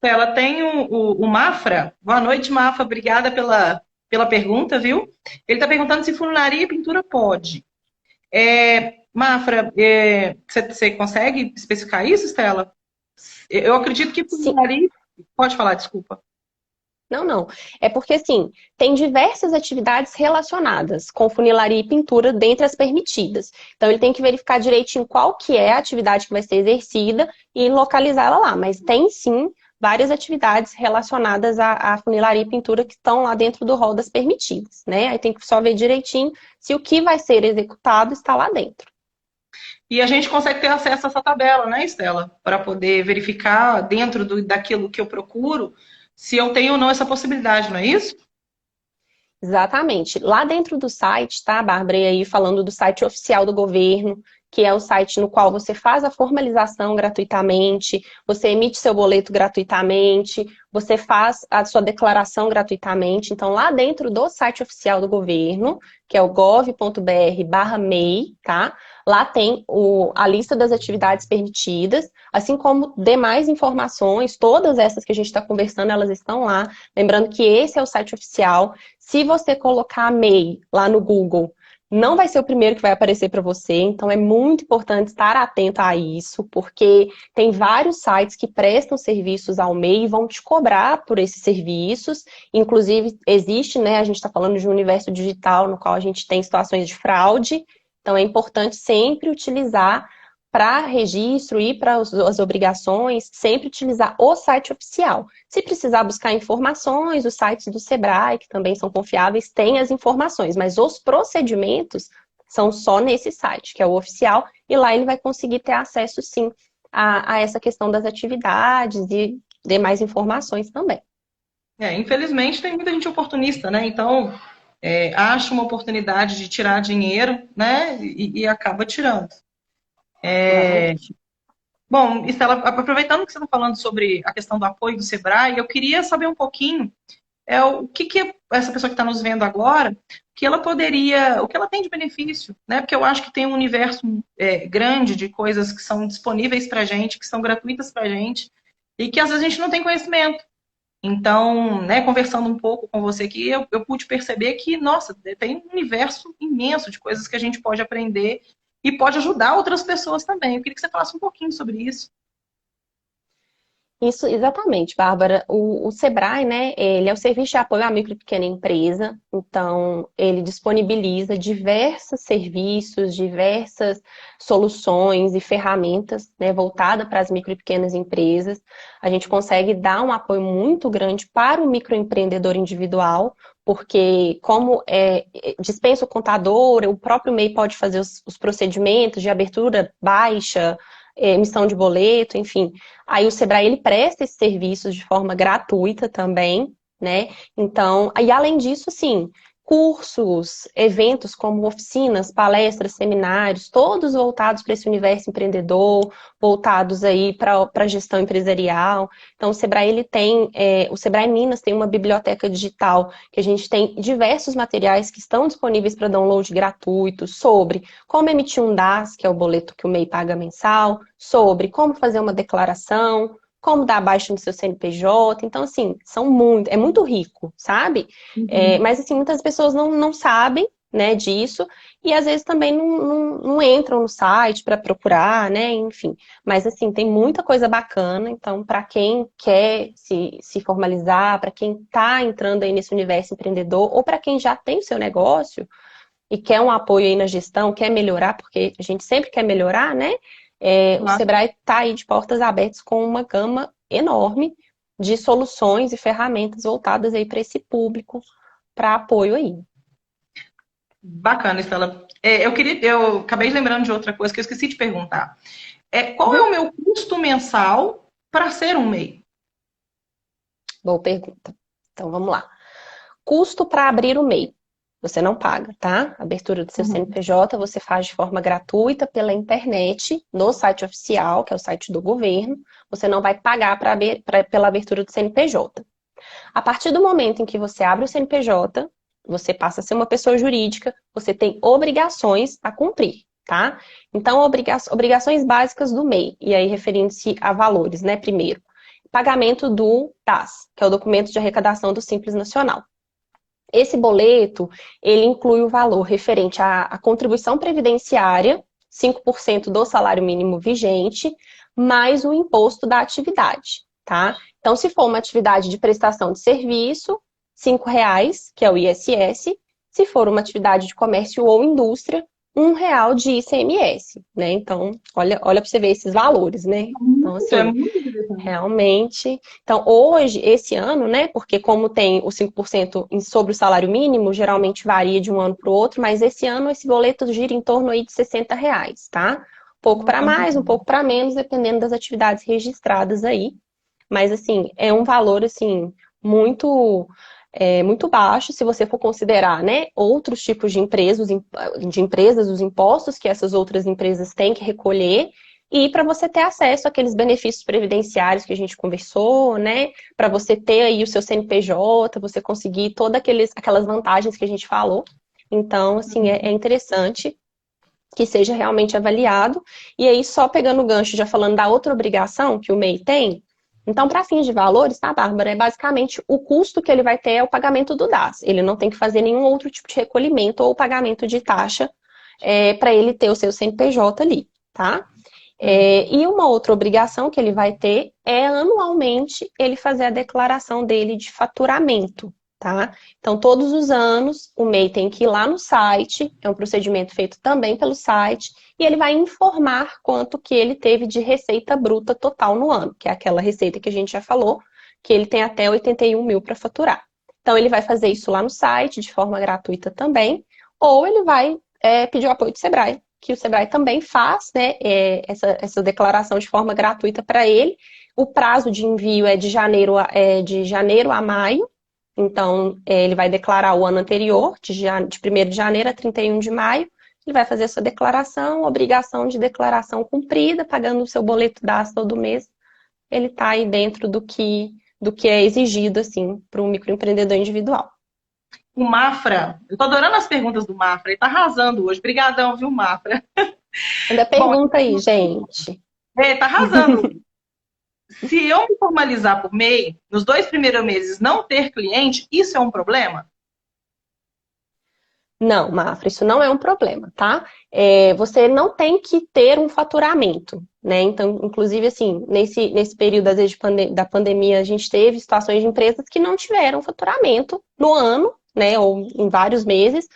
Ela tem o Mafra. Boa noite, Mafra. Obrigada pela pergunta, viu? Ele está perguntando se funilaria e pintura pode. Mafra, você consegue especificar isso, Estela? Eu acredito que Sim, funilaria. Pode falar, desculpa. não, não. É porque, assim, tem diversas atividades relacionadas com funilaria e pintura dentre as permitidas. Então, ele tem que verificar direitinho qual que é a atividade que vai ser exercida e localizá-la lá. Mas tem, sim, várias atividades relacionadas à funilaria e pintura que estão lá dentro do rol das permitidas, né? Aí tem que só ver direitinho se o que vai ser executado está lá dentro. E a gente consegue ter acesso a essa tabela, né, Estela? Para poder verificar dentro daquilo que eu procuro se eu tenho ou não essa possibilidade, não é isso? Exatamente. Lá dentro do site, tá, Bárbara? E aí falando do site oficial do governo, que é o site no qual você faz a formalização gratuitamente, você emite seu boleto gratuitamente, você faz a sua declaração gratuitamente. Então, lá dentro do site oficial do governo, que é o gov.br/MEI, tá? Lá tem a lista das atividades permitidas, assim como demais informações, todas essas que a gente está conversando, elas estão lá. Lembrando que esse é o site oficial. Se você colocar MEI lá no Google, não vai ser o primeiro que vai aparecer para você, então é muito importante estar atento a isso, porque tem vários sites que prestam serviços ao MEI e vão te cobrar por esses serviços. Inclusive, existe, né? A gente está falando de um universo digital no qual a gente tem situações de fraude, então é importante sempre utilizar para registro e para as obrigações, sempre utilizar o site oficial. Se precisar buscar informações, os sites do Sebrae, que também são confiáveis, têm as informações, mas os procedimentos são só nesse site, que é o oficial, e lá ele vai conseguir ter acesso, sim, a essa questão das atividades e demais informações também. Infelizmente tem muita gente oportunista, né? Então, acha uma oportunidade de tirar dinheiro, né? E acaba tirando. Exatamente. Bom, Estela, aproveitando que você está falando sobre a questão do apoio do Sebrae, eu queria saber um pouquinho o que essa pessoa que está nos vendo agora, o que ela tem de benefício, né? Porque eu acho que tem um universo grande de coisas que são disponíveis para a gente, que são gratuitas para a gente, e que às vezes a gente não tem conhecimento. Então, né, conversando um pouco com você aqui, eu pude perceber que, nossa, tem um universo imenso de coisas que a gente pode aprender e pode ajudar outras pessoas também. Eu queria que você falasse um pouquinho sobre isso. Isso, exatamente, Bárbara. O Sebrae, né, ele é o Serviço de Apoio à Micro e Pequena Empresa, então ele disponibiliza diversos serviços, diversas soluções e ferramentas, né, voltadas para as micro e pequenas empresas. A gente consegue dar um apoio muito grande para o microempreendedor individual, porque como dispensa o contador, o próprio MEI pode fazer os procedimentos de abertura, baixa, emissão de boleto, enfim. Aí o Sebrae, ele presta esses serviços de forma gratuita também, né? Então, e além disso, sim, cursos, eventos como oficinas, palestras, seminários, todos voltados para esse universo empreendedor, voltados aí para a gestão empresarial. Então, o Sebrae, o Sebrae Minas tem uma biblioteca digital que a gente tem diversos materiais que estão disponíveis para download gratuito sobre como emitir um DAS, que é o boleto que o MEI paga mensal, sobre como fazer uma declaração, como dar baixa no seu CNPJ. Então, assim, é muito rico, sabe? Uhum. Mas, assim, muitas pessoas não sabem, né, disso, e às vezes também não entram no site para procurar, né, enfim. Mas, assim, tem muita coisa bacana. Então, para quem quer se formalizar, para quem está entrando aí nesse universo empreendedor, ou para quem já tem o seu negócio e quer um apoio aí na gestão, quer melhorar, porque a gente sempre quer melhorar, né? O Ah, Sebrae está aí de portas abertas com uma gama enorme de soluções e ferramentas voltadas aí para esse público, para apoio aí. bacana, Estela. Eu acabei lembrando de outra coisa que eu esqueci de perguntar. Qual é Uhum. o meu custo mensal para ser um MEI? Boa pergunta. Então vamos lá. Custo para abrir o MEI. Você não paga, tá? Abertura do seu Uhum. CNPJ você faz de forma gratuita pela internet, no site oficial, que é o site do governo. Você não vai pagar pela abertura do CNPJ. A partir do momento em que você abre o CNPJ, você passa a ser uma pessoa jurídica, você tem obrigações a cumprir, tá? Então, obrigações básicas do MEI, e aí referindo-se a valores, né? Primeiro, pagamento do DAS, que é o documento de arrecadação do Simples Nacional. Esse boleto, ele inclui o valor referente à contribuição previdenciária, 5% do salário mínimo vigente, mais o imposto da atividade, tá? Então, se for uma atividade de prestação de serviço, R$ 5, que é o ISS. Se for uma atividade de comércio ou indústria, R$ 1 de ICMS, né? Então, olha para você ver esses valores, né? Então, Muito, é assim, muito interessante. realmente. Então, hoje, esse ano, né? Porque como tem o 5% sobre o salário mínimo, geralmente varia de um ano para o outro, mas esse ano esse boleto gira em torno aí de R$ 60, tá? Um pouco para Muito mais, um bom. pouco para menos, dependendo das atividades registradas aí. Mas, assim, é um valor, assim, muito baixo, se você for considerar, né, outros tipos de empresas, os impostos que essas outras empresas têm que recolher, e para você ter acesso àqueles benefícios previdenciários que a gente conversou, né? Para você ter aí o seu CNPJ, você conseguir todas aquelas vantagens que a gente falou. Então, assim, é interessante que seja realmente avaliado. E aí, só pegando o gancho, já falando da outra obrigação que o MEI tem, então, para fins de valores, tá, Bárbara? É basicamente o custo que ele vai ter é o pagamento do DAS. Ele não tem que fazer nenhum outro tipo de recolhimento ou pagamento de taxa para ele ter o seu CNPJ ali, tá? E uma outra obrigação que ele vai ter é anualmente ele fazer a declaração dele de faturamento, tá? Então, todos os anos, o MEI tem que ir lá no site, é um procedimento feito também pelo site, e ele vai informar quanto que ele teve de receita bruta total no ano, que é aquela receita que a gente já falou, que ele tem até 81 mil para faturar. Então, ele vai fazer isso lá no site, de forma gratuita também, ou ele vai pedir o apoio do Sebrae, que o Sebrae também faz, né, essa declaração de forma gratuita para ele. O prazo de envio é de janeiro a maio, então ele vai declarar o ano anterior, de 1º de janeiro a 31 de maio, ele vai fazer essa declaração, obrigação de declaração cumprida, pagando o seu boleto DAS todo mês, ele está aí dentro do que é exigido, assim, para um microempreendedor individual. O Mafra, eu tô adorando as perguntas do Mafra, ele tá arrasando hoje. Obrigadão, viu, Mafra? Manda Bom, pergunta aí, gente. tá arrasando. Se eu me formalizar por MEI, nos 2 primeiros meses não ter cliente, isso é um problema? Não, Mafra, isso não é um problema, tá? Você não tem que ter um faturamento, né? Então, inclusive, assim, nesse período, às vezes, da pandemia, a gente teve situações de empresas que não tiveram faturamento no ano, né? Ou em vários meses.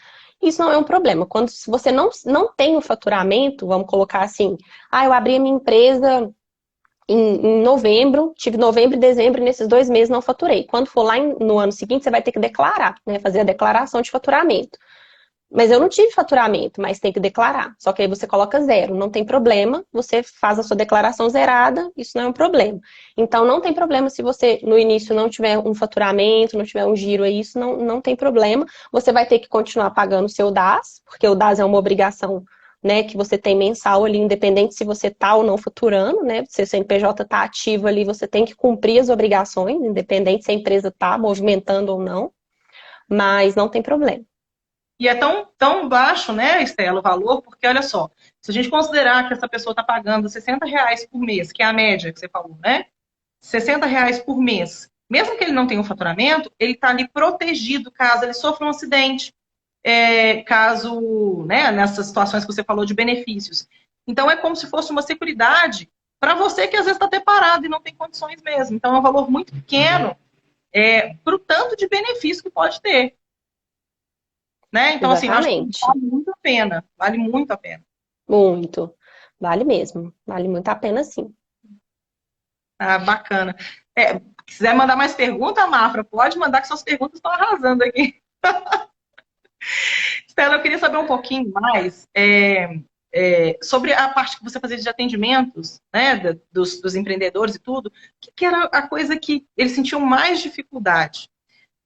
Isso não é um problema. Quando se você não tem o faturamento, vamos colocar assim, eu abri a minha empresa em novembro, tive novembro e dezembro, e nesses 2 meses não faturei. Quando for lá no ano seguinte, você vai ter que declarar, né? Fazer a declaração de faturamento. Mas eu não tive faturamento, mas tem que declarar. Só que aí você coloca zero, não tem problema, você faz a sua declaração zerada, isso não é um problema. Então não tem problema se você no início não tiver um faturamento, não tiver um giro aí, isso não tem problema. Você vai ter que continuar pagando o seu DAS, porque o DAS é uma obrigação, né, que você tem mensal ali, independente se você tá ou não faturando, né? Se o CNPJ tá ativo ali, você tem que cumprir as obrigações, independente se a empresa tá movimentando ou não, mas não tem problema. E é tão baixo, né, Estela, o valor, porque olha só, se a gente considerar que essa pessoa está pagando R$ 60 por mês, que é a média que você falou, né? R$ 60 por mês. Mesmo que ele não tenha um faturamento, ele está ali protegido caso ele sofra um acidente, caso, né, nessas situações que você falou de benefícios. Então, é como se fosse uma seguridade para você que às vezes está até parado e não tem condições mesmo. Então, é um valor muito pequeno para o tanto de benefício que pode ter. Né? Então, assim, eu acho que Exatamente. vale muito a pena. Vale muito a pena. Muito. Vale mesmo. Vale muito a pena, sim. Ah, bacana. Se quiser mandar mais pergunta, Mafra, pode mandar, que suas perguntas estão arrasando aqui. Stella, eu queria saber um pouquinho mais sobre a parte que você fazia de atendimentos, né, dos empreendedores e tudo. O que era a coisa que eles sentiam mais dificuldade?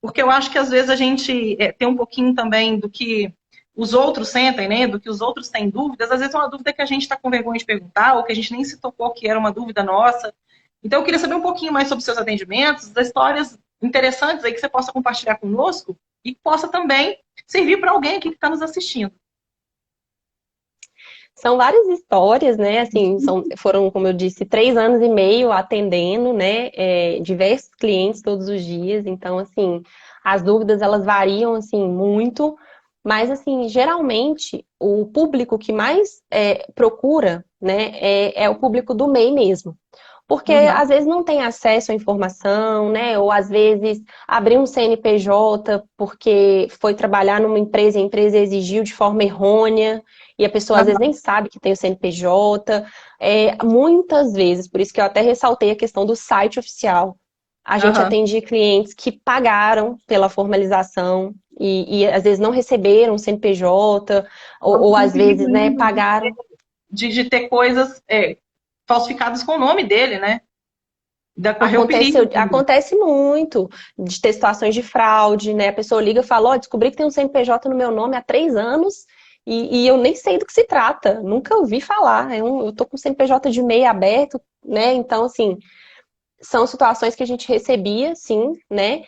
Porque eu acho que às vezes a gente tem um pouquinho também do que os outros sentem, né? Do que os outros têm dúvidas. Às vezes é uma dúvida que a gente está com vergonha de perguntar, ou que a gente nem se tocou que era uma dúvida nossa. Então, eu queria saber um pouquinho mais sobre seus atendimentos, das histórias interessantes aí que você possa compartilhar conosco e que possa também servir para alguém aqui que está nos assistindo. São várias histórias, né? Assim, foram, como eu disse, 3 anos e meio atendendo, né? Diversos clientes todos os dias. Então, assim, as dúvidas elas variam assim muito, mas assim, geralmente o público que mais procura, né, é o público do MEI mesmo. Porque Uhum. às vezes não tem acesso à informação, né? Ou às vezes abriu um CNPJ porque foi trabalhar numa empresa e a empresa exigiu de forma errônea, e a pessoa às vezes nem sabe que tem o CNPJ. Muitas vezes, por isso que eu até ressaltei a questão do site oficial. A gente Uhum. atendia clientes que pagaram pela formalização e às vezes não receberam o CNPJ, ou Tem um às vezes, perigo né, ainda pagaram. de ter coisas falsificadas com o nome dele, né? De correr o Acontece, perigo. acontece muito de ter situações de fraude, né? A pessoa liga e fala, ó, descobri que tem um CNPJ no meu nome há 3 anos e eu nem sei do que se trata. Nunca ouvi falar. Eu tô com o CNPJ de MEI aberto, né? Então, assim, são situações que a gente recebia, sim, né?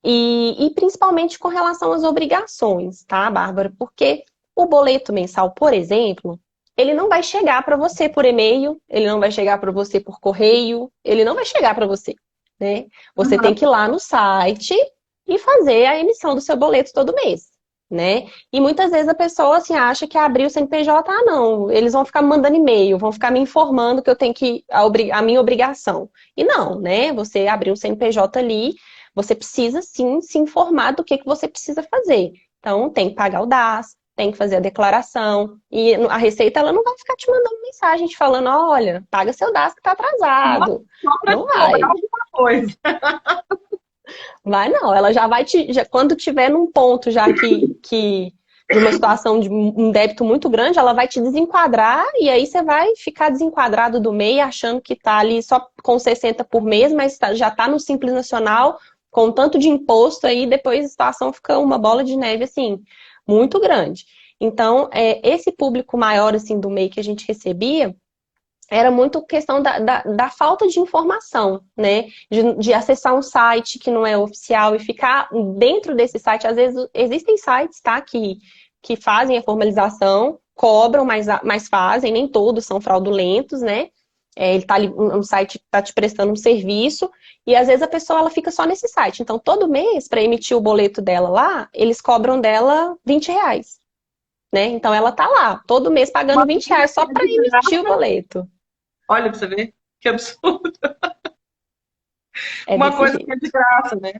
E principalmente com relação às obrigações, tá, Bárbara? Porque o boleto mensal, por exemplo, ele não vai chegar para você por e-mail, ele não vai chegar para você por correio, ele não vai chegar para você, né? Você tem Uhum. que ir lá no site e fazer a emissão do seu boleto todo mês, né? E muitas vezes a pessoa assim acha que abrir o CNPJ, não, eles vão ficar me mandando e-mail, vão ficar me informando que eu tenho que a minha obrigação. E não, né? Você abrir um CNPJ ali, você precisa sim se informar do que você precisa fazer. Então, tem que pagar o DAS, tem que fazer a declaração. E a Receita ela não vai ficar te mandando mensagem te falando, olha, paga seu DAS que está atrasado. Só para Não te cobrar vai. alguma coisa. Vai não. Ela já vai quando tiver num ponto já que de uma situação de um débito muito grande, ela vai te desenquadrar e aí você vai ficar desenquadrado do MEI achando que está ali só com 60 por mês, mas já está no Simples Nacional com tanto de imposto aí, depois a situação fica uma bola de neve assim, muito grande. Então, esse público maior assim do MEI que a gente recebia, era muito questão da falta de informação, né? De acessar um site que não é oficial e ficar dentro desse site. Às vezes existem sites, tá? Que fazem a formalização, cobram, mas fazem, nem todos são fraudulentos, né? Ele tá ali, um site está te prestando um serviço, e às vezes a pessoa ela fica só nesse site. Então, todo mês, para emitir o boleto dela lá, eles cobram dela R$ 20, né? Então ela tá lá, todo mês pagando Uma R$ 20 só coisa para de emitir o graça. boleto. Olha para você ver, que absurdo. É Uma desse coisa que é jeito. de graça, né?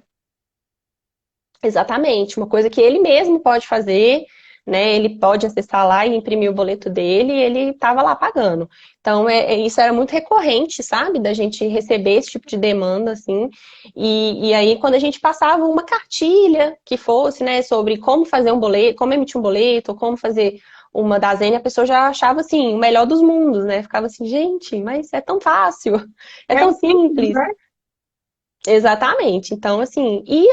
Exatamente, uma coisa que ele mesmo pode fazer, né? Ele pode acessar lá e imprimir o boleto dele e ele estava lá pagando. Então, isso era muito recorrente, sabe? Da gente receber esse tipo de demanda, assim. E aí, quando a gente passava uma cartilha que fosse, né, sobre como fazer um boleto, como emitir um boleto, ou como fazer uma dazene, a pessoa já achava, assim, o melhor dos mundos, né? Ficava assim, gente, mas é tão fácil, é É tão simples, simples. né? Exatamente. Então, assim, e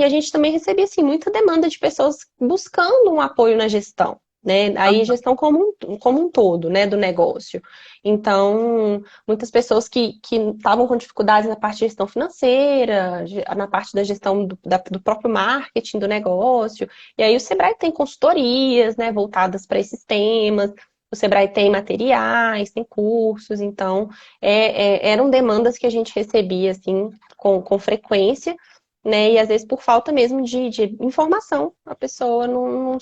a gente também recebia, assim, muita demanda de pessoas buscando um apoio na gestão, né? Aí, gestão como um todo, né, do negócio. Então, muitas pessoas que estavam com dificuldades na parte de gestão financeira, na parte da gestão do próprio marketing do negócio. E aí, o Sebrae tem consultorias, né, voltadas para esses temas. O Sebrae tem materiais, tem cursos, então eram demandas que a gente recebia assim com frequência, né? E às vezes por falta mesmo de informação, a pessoa não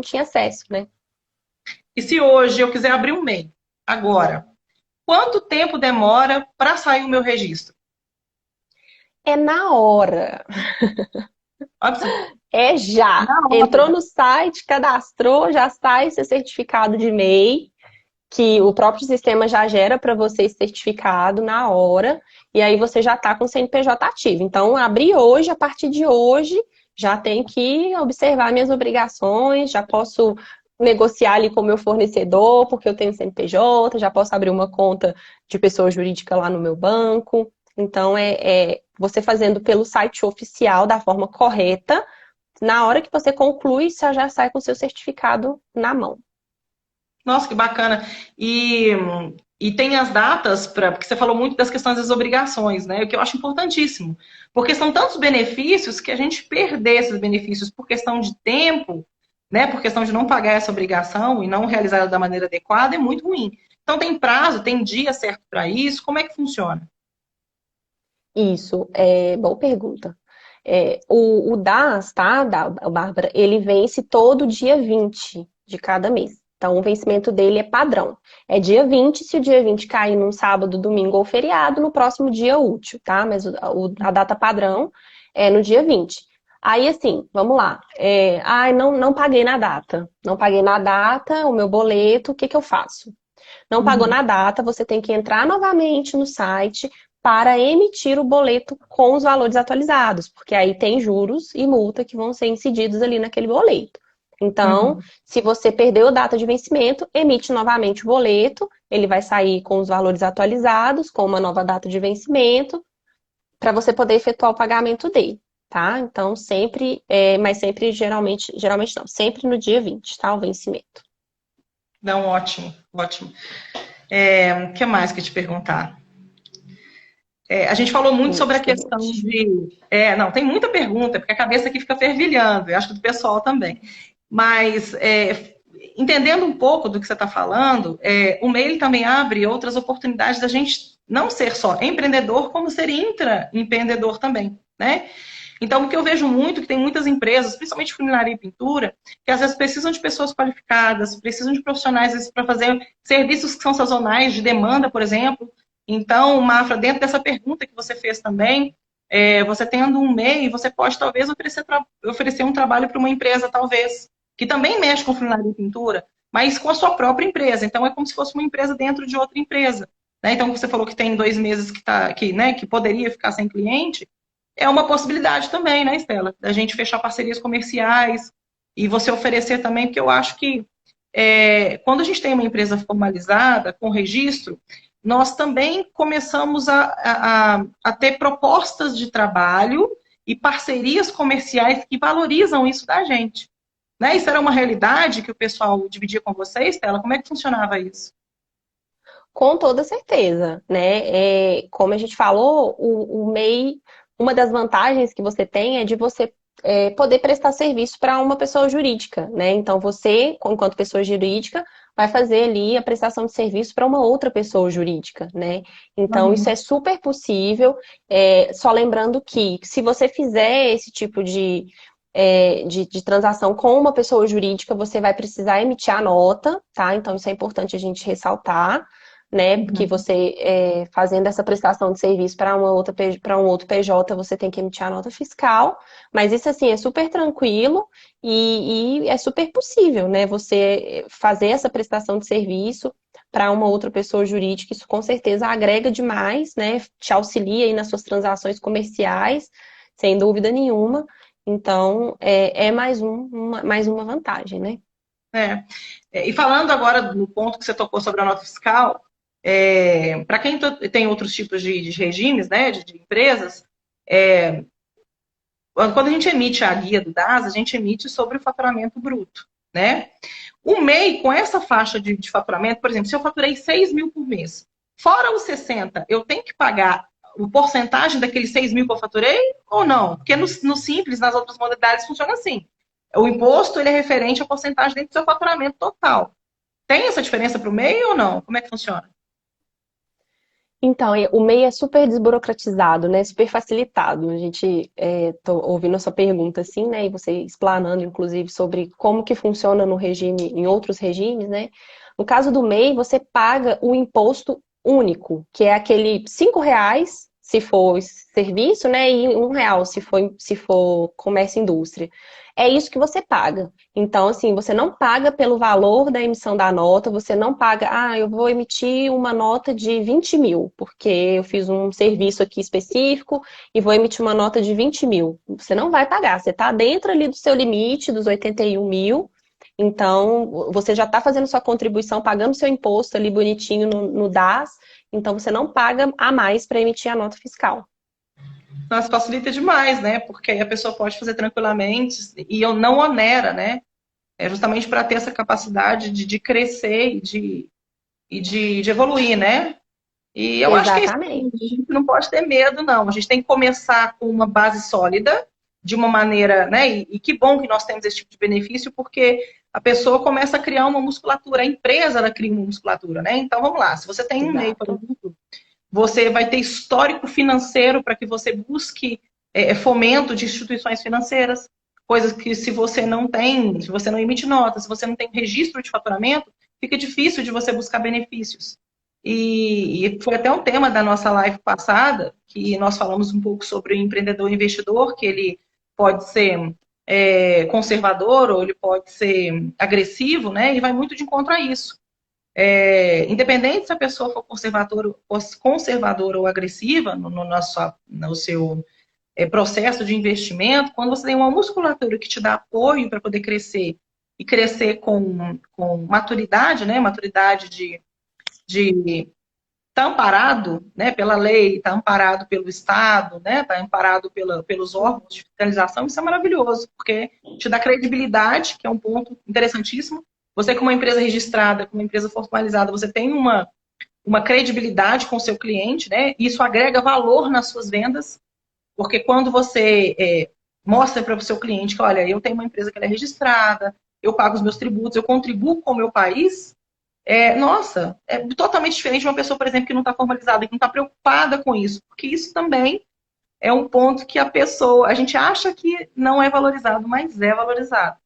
tinha acesso, né? E se hoje eu quiser abrir um MEI, agora, quanto tempo demora para sair o meu registro? É na hora, Olha pra você. é já. Na Entrou hora. no site, cadastrou, já sai seu certificado de MEI, que o próprio sistema já gera para você esse certificado na hora, e aí você já está com o CNPJ ativo. Então, abrir hoje, a partir de hoje, já tem que observar minhas obrigações, já posso negociar ali com o meu fornecedor, porque eu tenho CNPJ, já posso abrir uma conta de pessoa jurídica lá no meu banco. Então, você fazendo pelo site oficial da forma correta, na hora que você conclui, você já sai com o seu certificado na mão. Nossa, que bacana. E, e tem as datas, porque você falou muito das questões das obrigações, né? O que eu acho importantíssimo. Porque são tantos benefícios que a gente perder esses benefícios por questão de tempo, né? Por questão de não pagar essa obrigação e não realizá-la da maneira adequada, é muito ruim. Então tem prazo, tem dia certo para isso? Como é que funciona? Isso, boa pergunta. O DAS, tá, Bárbara, ele vence todo dia 20 de cada mês. Então, o vencimento dele é padrão. É dia 20, se o dia 20 cair num sábado, domingo ou feriado, no próximo dia útil, tá? Mas a data padrão é no dia 20. Aí, assim, vamos lá. Não paguei na data. Não paguei na data, o meu boleto, o que que eu faço? Não pagou Uhum. na data, você tem que entrar novamente no site para emitir o boleto com os valores atualizados, porque aí tem juros e multa que vão ser incididos ali naquele boleto. Então, Uhum. se você perdeu a data de vencimento, emite novamente o boleto, ele vai sair com os valores atualizados, com uma nova data de vencimento, para você poder efetuar o pagamento dele, tá? Então, sempre, mas sempre, geralmente não, sempre no dia 20, tá? O vencimento. Não, ótimo, ótimo. O que mais que eu te perguntar? A gente falou muito sobre a questão Pergunte. de. Não, tem muita pergunta, porque a cabeça aqui fica fervilhando, eu acho que do pessoal também. Mas, entendendo um pouco do que você está falando, o MEI também abre outras oportunidades da gente não ser só empreendedor, como ser intraempreendedor também, né? Então, o que eu vejo muito, que tem muitas empresas, principalmente funilaria e pintura, que às vezes precisam de pessoas qualificadas, precisam de profissionais para fazer serviços que são sazonais, de demanda, por exemplo. Então, Mafra, dentro dessa pergunta que você fez também, você tendo um MEI, você pode talvez oferecer um trabalho para uma empresa, talvez, que também mexe com funilaria e pintura, mas com a sua própria empresa. Então, é como se fosse uma empresa dentro de outra empresa. Né? Então, você falou que tem 2 meses que poderia ficar sem cliente, é uma possibilidade também, né, Estela? Da gente fechar parcerias comerciais e você oferecer também, porque eu acho que quando a gente tem uma empresa formalizada, com registro, nós também começamos a ter propostas de trabalho e parcerias comerciais que valorizam isso da gente. Né? Isso era uma realidade que o pessoal dividia com você, Estela? Como é que funcionava isso? Com toda certeza, né? Como a gente falou, o MEI, uma das vantagens que você tem é de você poder prestar serviço para uma pessoa jurídica, né? Então você, enquanto pessoa jurídica, vai fazer ali a prestação de serviço para uma outra pessoa jurídica, né? Então isso Uhum. é super possível. Só lembrando que se você fizer esse tipo de transação com uma pessoa jurídica, você vai precisar emitir a nota, tá? Então isso é importante a gente ressaltar, né? Que você, fazendo essa prestação de serviço para para um outro PJ, você tem que emitir a nota fiscal, mas isso, assim, é super tranquilo e é super possível, né? Você fazer essa prestação de serviço para uma outra pessoa jurídica, isso com certeza agrega demais, né? Te auxilia aí nas suas transações comerciais, sem dúvida nenhuma. Então, é mais uma vantagem, né? É. E falando agora no ponto que você tocou sobre a nota fiscal, para quem tem outros tipos de regimes, né, de empresas, quando a gente emite a guia do DAS, a gente emite sobre o faturamento bruto, né? O MEI, com essa faixa de faturamento, por exemplo, se eu faturei 6 mil por mês, fora os 60, eu tenho que pagar o porcentagem daqueles 6 mil que eu faturei ou não? Porque no Simples, nas outras modalidades, funciona assim. O imposto ele é referente à porcentagem dentro do seu faturamento total. Tem essa diferença para o MEI ou não? Como é que funciona? Então, o MEI é super desburocratizado, né? Super facilitado. A gente, tô ouvindo a sua pergunta assim, né? E você explanando, inclusive, sobre como que funciona no regime, em outros regimes, né? No caso do MEI, você paga o imposto único, que é aquele R$ 5 se for serviço, né? E R$ 1 se for comércio e indústria. É isso que você paga. Então, assim, você não paga pelo valor da emissão da nota, você não paga, eu vou emitir uma nota de 20 mil, porque eu fiz um serviço aqui específico e vou emitir uma nota de 20 mil. Você não vai pagar, você está dentro ali do seu limite, dos 81 mil, então você já está fazendo sua contribuição, pagando seu imposto ali bonitinho no DAS, então você não paga a mais para emitir a nota fiscal. Nossa, facilita demais, né? Porque aí a pessoa pode fazer tranquilamente e eu não onera, né? É justamente para ter essa capacidade de crescer e de evoluir, né? E eu acho que é isso. Exatamente. A gente não pode ter medo, não. A gente tem que começar com uma base sólida, de uma maneira, né? E que bom que nós temos esse tipo de benefício, porque a pessoa começa a criar uma musculatura, a empresa ela cria uma musculatura, né? Então vamos lá, se você tem um MEI, por Exato. exemplo, você vai ter histórico financeiro para que você busque fomento de instituições financeiras, coisas que se você não tem, se você não emite nota, se você não tem registro de faturamento, fica difícil de você buscar benefícios. E foi até um tema da nossa live passada, que nós falamos um pouco sobre o empreendedor investidor, que ele pode ser conservador ou ele pode ser agressivo, né? E vai muito de encontro a isso. Independente se a pessoa for conservadora ou agressiva no seu processo de investimento, quando você tem uma musculatura que te dá apoio para poder crescer e crescer com maturidade, né? Maturidade de tá amparado, né, pela lei, está amparado pelo Estado, né, está amparado pelos órgãos de fiscalização, isso é maravilhoso, porque te dá credibilidade, que é um ponto interessantíssimo. Você, como uma empresa registrada, como uma empresa formalizada, você tem uma credibilidade com o seu cliente, né, e isso agrega valor nas suas vendas, porque quando você mostra para o seu cliente que, olha, eu tenho uma empresa que é registrada, eu pago os meus tributos, eu contribuo com o meu país, nossa, é totalmente diferente de uma pessoa, por exemplo, que não está formalizada, que não está preocupada com isso, porque isso também é um ponto que a gente acha que não é valorizado, mas é valorizado.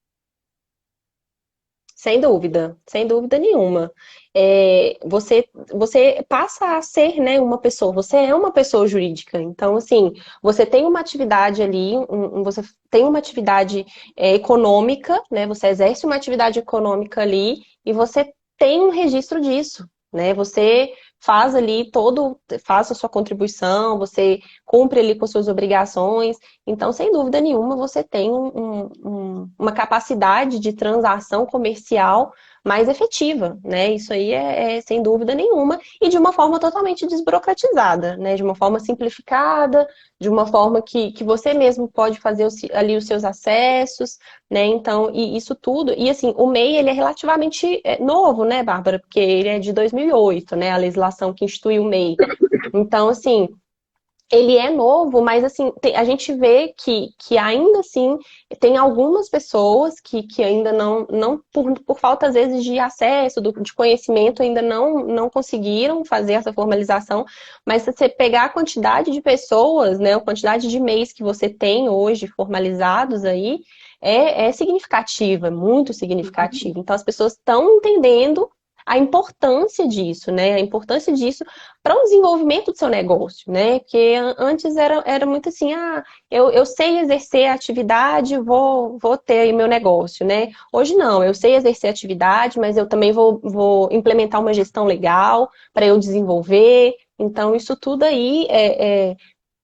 Sem dúvida nenhuma. Você passa a ser, né, uma pessoa, você é uma pessoa jurídica. Então, assim, você tem uma atividade ali, você tem uma atividade econômica, né? Você exerce uma atividade econômica ali e você tem um registro disso, né? Você faz a sua contribuição, você cumpre ali com suas obrigações. Então, sem dúvida nenhuma, você tem uma capacidade de transação comercial mais efetiva, né? Isso aí é sem dúvida nenhuma, e de uma forma totalmente desburocratizada, né? De uma forma simplificada, de uma forma que você mesmo pode fazer ali os seus acessos, né? Então, e isso tudo, e assim, o MEI, ele é relativamente novo, né, Bárbara? Porque ele é de 2008, né? A legislação que institui o MEI. Então, assim, ele é novo, mas assim, a gente vê que ainda assim tem algumas pessoas que ainda não por falta, às vezes, de acesso, de conhecimento, ainda não conseguiram fazer essa formalização. Mas se você pegar a quantidade de pessoas, né, a quantidade de MEIs que você tem hoje formalizados aí, é significativa, muito significativa. Então as pessoas estão entendendo a importância disso, né? A importância disso para o desenvolvimento do seu negócio, né? Porque antes era muito assim, eu sei exercer a atividade, vou ter aí meu negócio, né? Hoje não, eu sei exercer a atividade, mas eu também vou implementar uma gestão legal para eu desenvolver. Então, isso tudo aí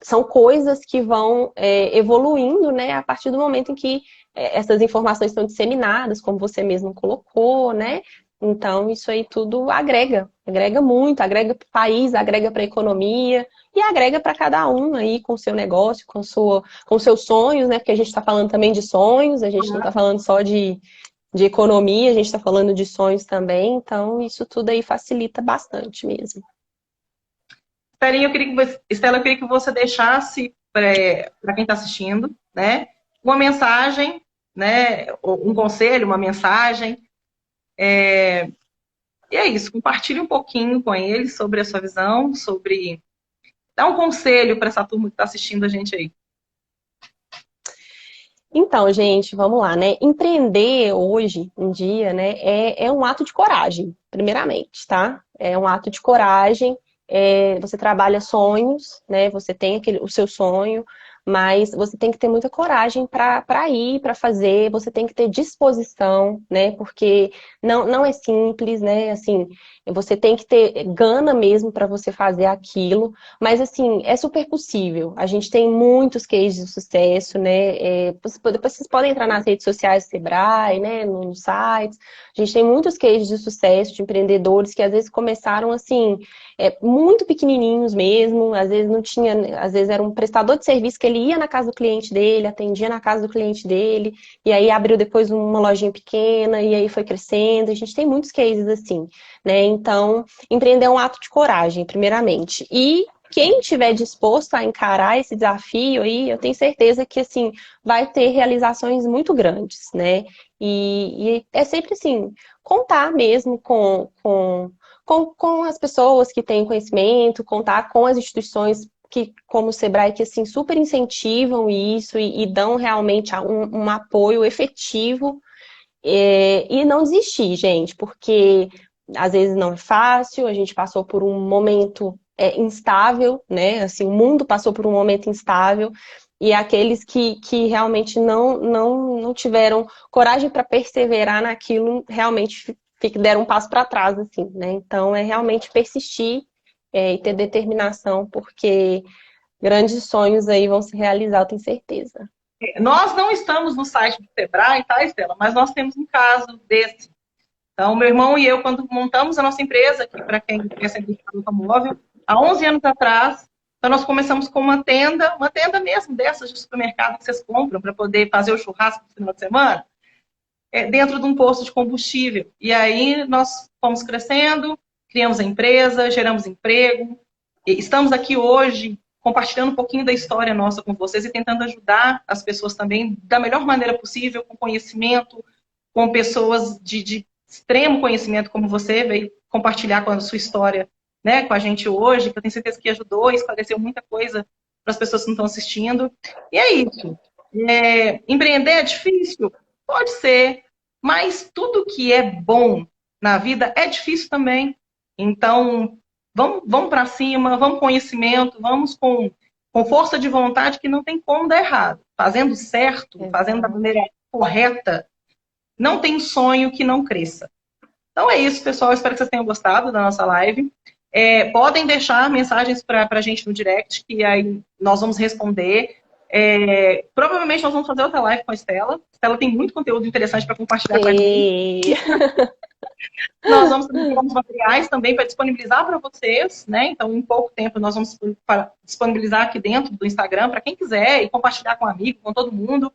são coisas que vão evoluindo, né, a partir do momento em que essas informações são disseminadas, como você mesmo colocou, né? Então, isso aí tudo agrega muito, agrega para o país, agrega para a economia e agrega para cada um aí com o seu negócio, com seus sonhos, né? Porque a gente está falando também de sonhos, a gente não está falando só de economia, a gente está falando de sonhos também, então isso tudo aí facilita bastante mesmo. Estela, eu queria que você deixasse para quem está assistindo, né, uma mensagem, né, um conselho, uma mensagem. E é isso, compartilhe um pouquinho com eles sobre a sua visão, dá um conselho para essa turma que está assistindo a gente aí. Então, gente, vamos lá, né? Empreender hoje em dia, né, é um ato de coragem, primeiramente, tá? É um ato de coragem. Você trabalha sonhos, né? Você tem o seu sonho, mas você tem que ter muita coragem para ir, para fazer. Você tem que ter disposição, né? Porque não é simples, né? Assim, você tem que ter gana mesmo para você fazer aquilo. Mas, assim, é super possível. A gente tem muitos cases de sucesso, né? Depois vocês podem entrar nas redes sociais do Sebrae, né? Nos sites. A gente tem muitos cases de sucesso de empreendedores que às vezes começaram assim, muito pequenininhos mesmo. Às vezes não tinha, às vezes era um prestador de serviço que ele ia na casa do cliente dele, atendia na casa do cliente dele, e aí abriu depois uma lojinha pequena, e aí foi crescendo. A gente tem muitos cases assim, né? Então, empreender é um ato de coragem, primeiramente. E quem estiver disposto a encarar esse desafio aí, eu tenho certeza que, assim, vai ter realizações muito grandes, né? E é sempre, assim, contar mesmo com as pessoas que têm conhecimento, contar com as instituições como o Sebrae, que, assim, super incentivam isso e dão realmente um apoio efetivo. E não desistir, gente, porque às vezes não é fácil, a gente passou por um momento instável, né? Assim, o mundo passou por um momento instável, e aqueles que realmente não tiveram coragem para perseverar naquilo, realmente deram um passo para trás, assim, né? Então, é realmente persistir e ter determinação, porque grandes sonhos aí vão se realizar, eu tenho certeza. Nós não estamos no site do Sebrae, tá, Estela? Mas nós temos um caso desse. Então, meu irmão e eu, quando montamos a nossa empresa, que para quem conhece a indústria do automóvel, há 11 anos atrás, então nós começamos com uma tenda mesmo dessas de supermercado que vocês compram para poder fazer o churrasco no final de semana, dentro de um posto de combustível. E aí nós fomos crescendo, criamos a empresa, geramos emprego. E estamos aqui hoje compartilhando um pouquinho da história nossa com vocês e tentando ajudar as pessoas também da melhor maneira possível, com conhecimento, com pessoas de extremo conhecimento, como você veio compartilhar com a sua história, né, com a gente hoje, que eu tenho certeza que ajudou e esclareceu muita coisa para as pessoas que não estão assistindo. E é isso. Empreender é difícil? Pode ser, mas tudo que é bom na vida é difícil também. Então, vamos para cima, vamos com conhecimento, vamos com força de vontade que não tem como dar errado. Fazendo certo, fazendo da maneira correta, não tem sonho que não cresça. Então é isso, pessoal. Espero que vocês tenham gostado da nossa live. Podem deixar mensagens para a gente no direct, que aí nós vamos responder. Provavelmente nós vamos fazer outra live com a Estela. A Estela tem muito conteúdo interessante para compartilhar com a gente. Nós vamos ter uns materiais também para disponibilizar para vocês, né? Então, em pouco tempo, nós vamos disponibilizar aqui dentro do Instagram para quem quiser e compartilhar com um amigo, com todo mundo.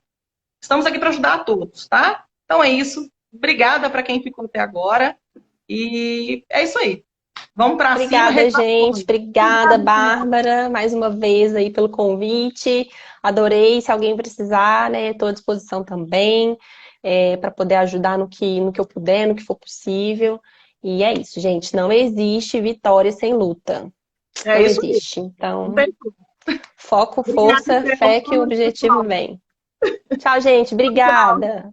Estamos aqui para ajudar a todos, tá? Então é isso. Obrigada para quem ficou até agora. E é isso aí. Vamos para cima. Obrigada, gente. Obrigada, Bárbara, mais uma vez aí pelo convite. Adorei. Se alguém precisar, né, estou à disposição também para poder ajudar no que eu puder, no que for possível. E é isso, gente. Não existe vitória sem luta. Não existe. Então, foco, força, fé que o objetivo vem. Tchau, gente. Obrigada.